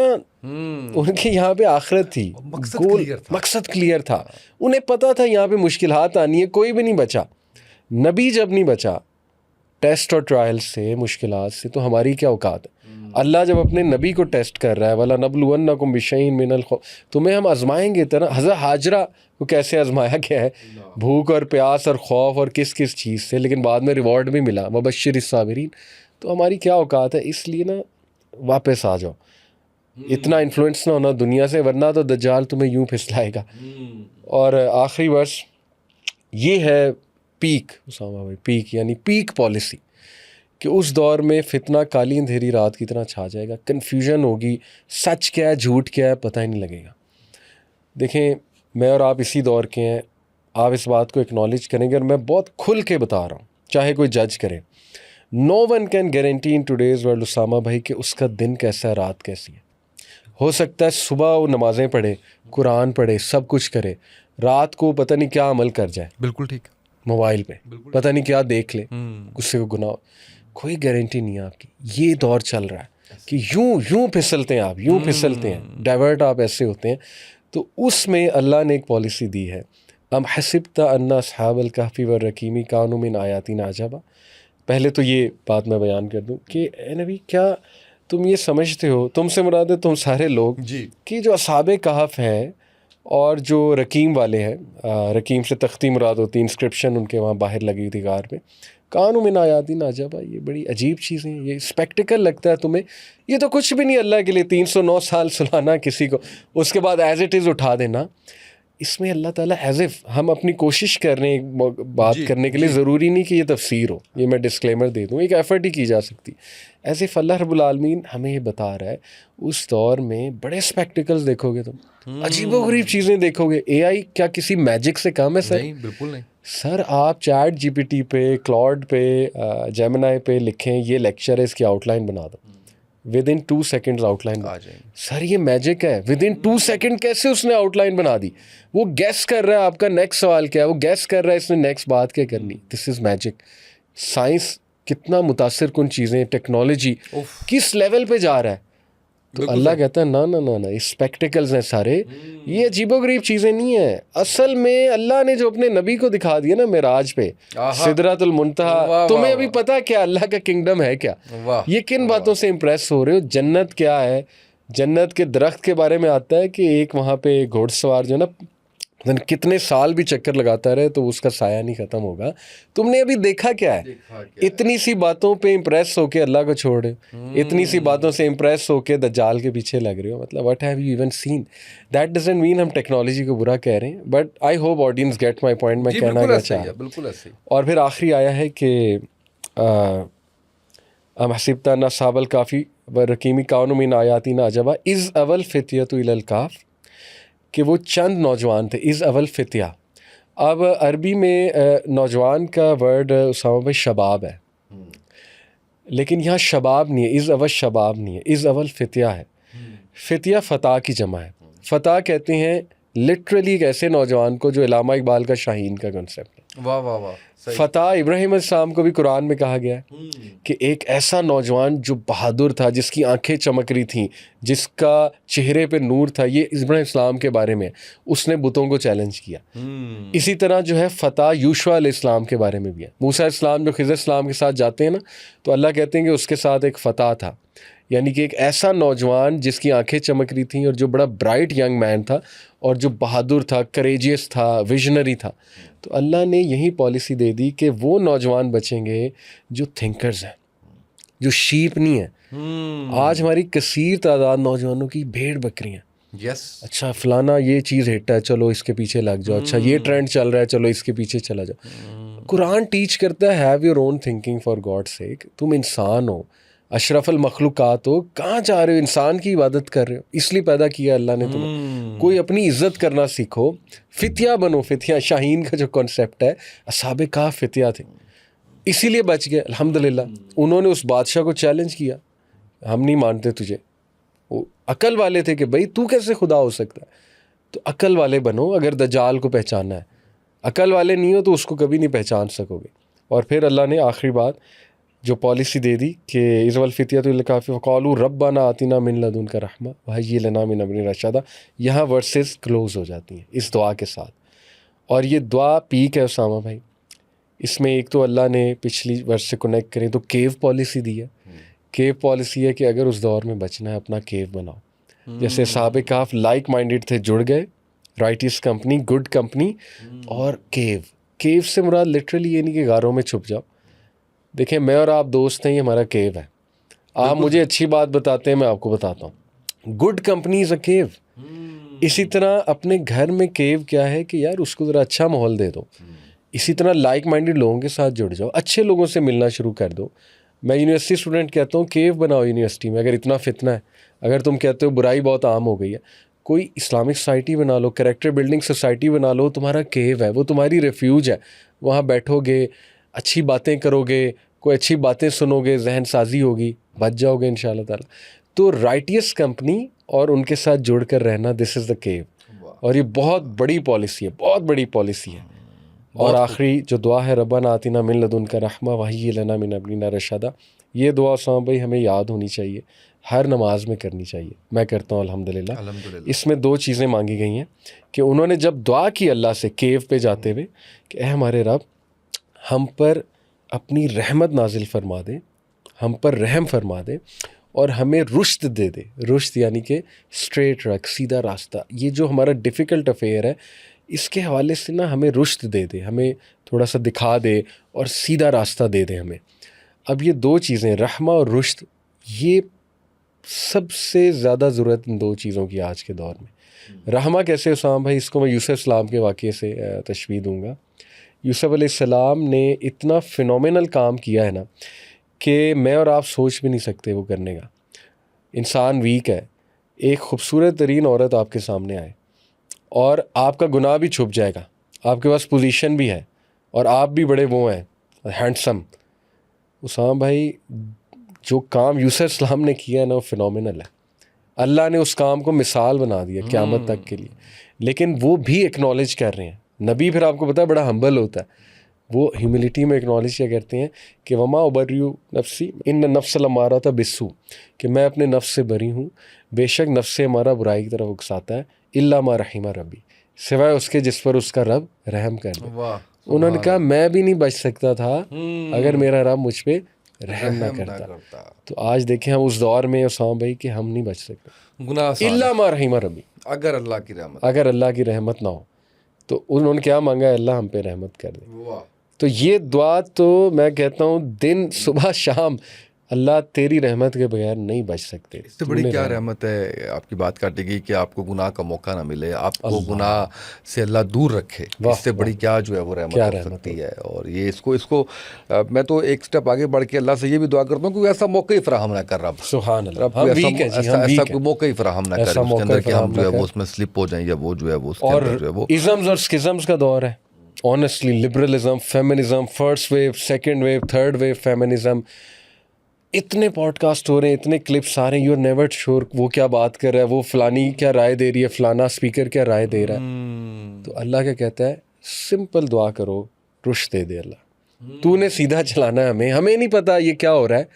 उनके यहाँ पे आखिरत थी, मकसद क्लियर था। उन्हें पता था यहाँ पे मुश्किलात आनी है, कोई भी नहीं बचा। नबी जब नहीं बचा टेस्ट और ट्रायल से, मुश्किलात से, तो हमारी क्या औकात है। अल्लाह जब अपने नबी को टेस्ट कर रहा है, वला नबलुवन्नकुम बिशैइन मिनल खौफ, तुम्हें हम आजमाएंगे। तरह हज़रत हाजरा को कैसे आजमाया गया है, भूख और प्यास और खौफ और किस किस चीज़ से, लेकिन बाद में रिवॉर्ड भी मिला, वबश्शिरिस साबिरीन। तो हमारी क्या औकात है। इसलिए ना वापस आ जाओ, इतना इन्फ्लुएंस ना होना दुनिया से, वरना तो दज्जाल तुम्हें यूं फिसलाएगा। और आखिरी वर्ष ये है पीक उसामा भाई, पीक यानी पीक पॉलिसी, कि उस दौर में फितना काली अंधेरी रात की तरह छा जाएगा, कन्फ्यूजन होगी, सच क्या है झूठ क्या है पता ही नहीं लगेगा। देखें मैं और आप इसी दौर के हैं, आप इस बात को एक्नॉलेज करेंगे, और मैं बहुत खुल के बता रहा हूँ, चाहे कोई जज करे। No one can guarantee in today's world Usama भाई कि उसका दिन कैसा है, रात कैसी है। हो सकता है सुबह वो नमाज़ें पढ़े, कुरान पढ़े, सब कुछ करे, रात को पता नहीं क्या अमल कर जाए, बिल्कुल ठीक, मोबाइल पे पता नहीं क्या देख ले, गुस्से को गुनाह। कोई गारंटी नहीं है आपकी। ये दौर चल रहा है कि यूं फिसलते हैं आप, यूं फिसलते हैं, डाइवर्ट आप ऐसे होते हैं। तो उसमें अल्लाह ने एक पॉलिसी दी है, अम हसिबता अन्ना अस्हाबल कहफी व रकीमी कानू मिन आयातिना अजबा। पहले तो ये बात मैं बयान कर दूं कि ए नबी, क्या तुम ये समझते हो, तुमसे मुराद है तुम सारे लोग जी, कि जो अस्हाबे कहफ हैं और जो रकीम वाले हैं, रकीम से तख्ती मुराद होती, इंस्क्रिप्शन उनके वहाँ बाहर लगी थी गार में, कानू मिन आयातिना अजबा, ये बड़ी अजीब चीज़ें हैं, ये स्पेक्टिकल लगता है तुम्हें, ये तो कुछ भी नहीं अल्लाह के लिए 309 साल सुलाना किसी को, उसके बाद एज इट इज़ उठा देना। इसमें अल्लाह ताला एज इफ हम अपनी कोशिश कर रहे हैं एक बात करने के लिए, ज़रूरी नहीं कि ये तफसीर हो, ये मैं डिस्क्लेमर दे दूँ, एक एफ़र्ट ही की जा सकती। एज इफ अल्लाह रब्बुल आलमीन हमें ये बता रहा है उस दौर में बड़े स्पेक्टिकल्स देखोगे तुम, अजीबोगरीब चीज़ें देखोगे। AI क्या किसी मैजिक से कम है सर? नहीं, बिल्कुल नहीं सर आप चैट GPT पे, क्लॉड पे, जेमिनाई पे लिखें ये लेक्चर है, इसकी आउटलाइन बना दो, विद इन 2 सेकेंड्स आउटलाइन आ जाएंगे। सर ये मैजिक है। विद इन 2 सेकेंड कैसे उसने आउटलाइन बना दी? वो गैस कर रहा है आपका नेक्स्ट सवाल क्या है, वो गैस कर रहा है इसने नेक्स्ट बात क्या करनी। This is magic. साइंस कितना मुतासिर कुन चीज़ें, टेक्नोलॉजी किस लेवल पे जा रहा है। तो अल्लाह कहता है ना ना ना ना, ये स्पेक्टिकल्स हैं सारे, ये अजीबोगरीब चीज़ें नहीं है। असल में अल्लाह ने जो अपने नबी को दिखा दिया ना मिराज पे, सिदरतुल मुंतहा, तुम्हें अभी पता क्या अल्लाह का किंगडम है क्या? ये किन बातों से इम्प्रेस हो रहे हो? जन्नत क्या है, जन्नत के दरख्त के बारे में आता है कि एक वहाँ पे घोड़सवार जो ना कितने साल भी चक्कर लगाता रहे तो उसका साया नहीं ख़त्म होगा। तुमने अभी देखा क्या है? इतनी सी बातों पे इम्प्रेस होके अल्लाह को छोड़ रहे हो, इतनी सी बातों से इम्प्रेस होके दज्जाल के पीछे लग रहे हो। मतलब what have you even seen? That doesn't mean हम टेक्नोलॉजी को बुरा कह रहे हैं, but I hope audience get my point. मैं कहना क्या चाह रहा हूँ, बिल्कुल ऐसे ही। और फिर आखिरी आया है कि हसीबता ना साबल काफ़ी व रकीमी कानूमिन आयाती ना अजबा इज़ अवल फितियतु इलल काफ, कि वो चंद नौजवान थे। इज़ अवल फितिया, अब अरबी में नौजवान का वर्ड उसामा भाई शबाब है, लेकिन यहाँ शबाब नहीं है, इज़ अवल शबाब नहीं है, इज़ अवल फितिया है। फितिया फ़ता की जमा है। फ़ता कहते हैं लिटरली एक ऐसे नौजवान को जो इलामा इकबाल का शाहीन का कॉन्सेप्ट है। वाह वाह वाह। फ़ता इब्राहिम अलैहिस्सलाम को भी कुरान में कहा गया है कि एक ऐसा नौजवान जो बहादुर था, जिसकी आंखें चमक रही थीं, जिसका चेहरे पे नूर था। ये इब्राहिम अलैहिस्सलाम के बारे में, उसने बुतों को चैलेंज किया। इसी तरह जो है फ़ता यूशुआ अलैहिस्सलाम के बारे में भी है। मूसा अलैहिस्सलाम जो खिज़र अलैहिस्सलाम के साथ जाते हैं ना, तो अल्लाह कहते हैं कि उसके साथ एक फ़ता था, यानी कि एक ऐसा नौजवान जिसकी आंखें चमक रही थीं और जो बड़ा ब्राइट यंग मैन था और जो बहादुर था, करेजियस था, विजनरी था। तो अल्लाह ने यही पॉलिसी दे दी कि वो नौजवान बचेंगे जो थिंकर्स हैं, जो शीप नहीं है। आज हमारी कसीर तादाद नौजवानों की भेड़ बकरियाँ। यस। अच्छा फलाना ये चीज़ हिट है, चलो इसके पीछे लग जाओ। अच्छा ये ट्रेंड चल रहा है, चलो इसके पीछे चला जाओ। कुरान टीच करता है have your own thinking for God sake. तुम इंसान हो, अशरफुल मखलूकात हो, कहाँ जा रहे हो? इंसान की इबादत कर रहे हो, इसलिए पैदा किया अल्लाह ने तुम्हें। कोई अपनी इज्जत करना सीखो, फितिया बनो। फितिया शाहीन का जो कॉन्सेप्ट है, असहाबे काफ फितिया थे, इसीलिए बच गए अल्हम्दुलिल्लाह। उन्होंने उस बादशाह को चैलेंज किया, हम नहीं मानते तुझे। वो अकल वाले थे कि भाई तू कैसे खुदा हो सकता है? तो अकल वाले बनो अगर दज्जाल को पहचानना है। अकल वाले नहीं हो तो उसको कभी नहीं पहचान सकोगे। और फिर अल्लाह ने आखिरी बात जो पॉलिसी दे दी कि इज़वल फितियतुल काफ़ी क़ालू रब्बना आतिना मिन लदुनका रहमा वहय्यि लना मिन अमरिना रशदा। यहाँ वर्सेस क्लोज़ हो जाती हैं इस दुआ के साथ। और ये दुआ पीक है उसामा भाई। इसमें एक तो अल्लाह ने पिछली वर्ष से कनेक्ट करें तो केव पॉलिसी दी है। केव पॉलिसी है कि अगर उस दौर में बचना है अपना केव बनाओ। जैसे साहब काफ लाइक माइंडेड थे, जुड़ गए, राइटियस कंपनी, गुड कंपनी। और केव से मुराद लिटरली ये नहीं कि गारों में छुप जाओ। देखें मैं और आप दोस्त हैं, ये हमारा केव है। आप मुझे अच्छी बात बताते हैं, मैं आपको बताता हूँ। गुड कंपनी इज़ अ केव। इसी तरह अपने घर में केव क्या है कि यार उसको ज़रा अच्छा माहौल दे दो। इसी तरह लाइक माइंडेड लोगों के साथ जुड़ जाओ, अच्छे लोगों से मिलना शुरू कर दो। मैं यूनिवर्सिटी स्टूडेंट कहता हूँ केव बनाओ यूनिवर्सिटी में। अगर इतना फितना है, अगर तुम कहते हो बुराई बहुत आम हो गई है, कोई इस्लामिक सोसाइटी बना लो, कैरेक्टर बिल्डिंग सोसाइटी बना लो। तुम्हारा केव है, वो तुम्हारी रेफ्यूज है। वहाँ बैठोगे, अच्छी बातें करोगे, कोई अच्छी बातें सुनोगे, जहन साजी होगी, बच जाओगे इंशाल्लाह ताला। तो राइटियस कंपनी और उनके साथ जुड़ कर रहना, दिस इज़ द केव। और ये बहुत बड़ी पॉलिसी है, बहुत बड़ी पॉलिसी है। और आखिरी जो दुआ है रब्बना आतिना मिन लदुनका रहमा वहय्यि लना मिन अमरिना रशदा। ये दुआ उसामा भाई हमें याद होनी चाहिए, हर नमाज में करनी चाहिए। मैं करता हूँ अल्हम्दुलिल्लाह। इसमें 2 चीज़ें मांगी गई हैं कि उन्होंने जब दुआ की अल्लाह से केव पे जाते हुए कि ए हमारे रब, हम पर अपनी रहमत नाजिल फरमा दे, हम पर रहम फरमा दे और हमें रुश्द दे दे। रुश्द यानी कि स्ट्रेट रख, सीधा रास्ता। ये जो हमारा डिफ़िकल्ट अफेयर है, इसके हवाले से ना हमें रुश्द दे दे, हमें थोड़ा सा दिखा दे और सीधा रास्ता दे दे हमें। अब ये 2 चीज़ें, रहमा और रुश्द, ये सबसे ज़्यादा ज़रूरत इन दो चीज़ों की आज के दौर में। रहमा कैसे उसामा भाई, इसको मैं यूसुफ सलाम के वाक़े से तशबीह दूँगा। यूसुफ अलैहिस्सलाम ने इतना फ़िनोमिनल काम किया है ना कि मैं और आप सोच भी नहीं सकते वो करने का। इंसान वीक है, एक खूबसूरत तरीन औरत आपके सामने आए और आपका गुनाह भी छुप जाएगा, आपके पास पोजीशन भी है और आप भी बड़े वो हैं हैंडसम। उसामा भाई जो काम यूसुफ सलाम ने किया है ना वो फिनोमिनल है। अल्लाह ने उस काम को मिसाल बना दिया क़यामत तक के लिए, लेकिन वो भी एक्नॉलेज कर रहे हैं। नबी फिर आपको पता है बड़ा हम्बल होता है, वो ह्यूमिलिटी में एक्नॉलेज क्या करते हैं कि वमा उबर्यु नफ्सी इन नफ्स लमारा था बिस्सू, कि मैं अपने नफ्स से बरी हूँ, बेशक नफ्स से हमारा बुराई की तरफ उकसाता है, इल्ला मा रहीमा रबी, सिवाय उसके जिस पर उसका रब रहम कर दे। उन्होंने कहा मैं भी नहीं बच सकता था अगर मेरा रब मुझ पे रहम ना करता। तो आज देखें हम उस दौर में उसामा भाई कि हम नहीं बच सकते, गुनाह इल्ला मा रहीमा रबी, अगर अल्लाह की रहमत, अगर अल्लाह की रहमत ना हो। तो उन्होंने क्या मांगा, अल्लाह हम पे रहमत कर दे। तो ये दुआ तो मैं कहता हूँ दिन सुबह शाम, अल्लाह तेरी रहमत के बगैर नहीं बच सकते। इससे बड़ी क्या रहमत है, आपकी बात काटेगी कि आपको गुनाह का मौका ना मिले, आपको गुनाह से अल्लाह दूर रखे। इससे बड़ी क्या जो है वो रहमत हो सकती है। और ये इसको मैं तो एक स्टेप आगे बढ़ के अल्लाह से ये भी दुआ करता हूँ कि ऐसा मौका ही फराहम ना कर रब, सुभान अल्लाह, ऐसा कोई मौका ही फराहम ना करे उसके अंदर कि हम जो है वो उसमें स्लिप हो जाएं या वो जो है वो उसके अंदर जो है वो। इज़म्स और स्किज़म्स का दौर है honestly, liberalism, feminism, first wave, second wave, third wave feminism, इतने पॉडकास्ट हो रहे हैं, इतने क्लिप्स आ रहे हैं, यू आर नेवर श्योर वो क्या बात कर रहा है, वो फलानी क्या राय दे रही है, फलाना स्पीकर क्या राय दे रहा है। तो अल्लाह क्या कहता है, सिंपल दुआ करो, रुश दे दे अल्लाह। तूने सीधा चलाना है, हमें नहीं पता ये क्या हो रहा है,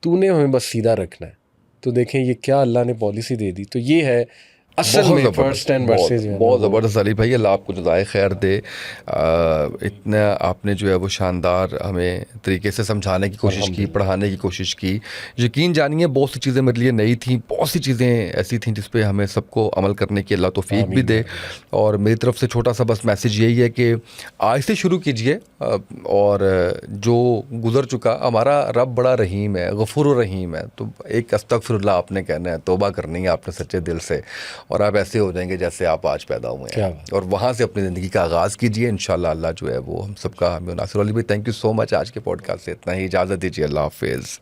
तूने हमें बस सीधा रखना है। तो देखें ये क्या अल्लाह ने पॉलिसी दे दी। तो ये है असल में फर्स्ट 10 वर्सेस। बहुत ज़बरदस्त अली भाई, अल्लाह आपको जज़ाए खैर दे। इतना आपने जो है वो शानदार हमें तरीके से समझाने की कोशिश की, पढ़ाने की कोशिश की। यकीन जानिए बहुत सी चीज़ें मेरे लिए नई थी, बहुत सी चीज़ें ऐसी थीं जिस पे हमें सबको अमल करने की अल्लाह तौफीक भी दे। और मेरी तरफ से छोटा सा बस मैसेज यही है कि आज से शुरू कीजिए, और जो गुज़र चुका, हमारा रब बड़ा रहीम है, गफूर रहीम है। तो एक अस्तगफिरुल्लाह आपने कहना है, तौबा करनी है आपने सच्चे दिल से, और आप ऐसे हो जाएंगे जैसे आप आज पैदा हुए हैं। और वहाँ से अपनी ज़िंदगी का आगाज़ कीजिए, इंशाल्लाह अल्लाह जो है वो हम सबका हमें नासिर। अली भाई थैंक यू सो मच, आज के पॉडकास्ट से इतना ही, इजाज़त दीजिए, अल्लाह हाफिज़।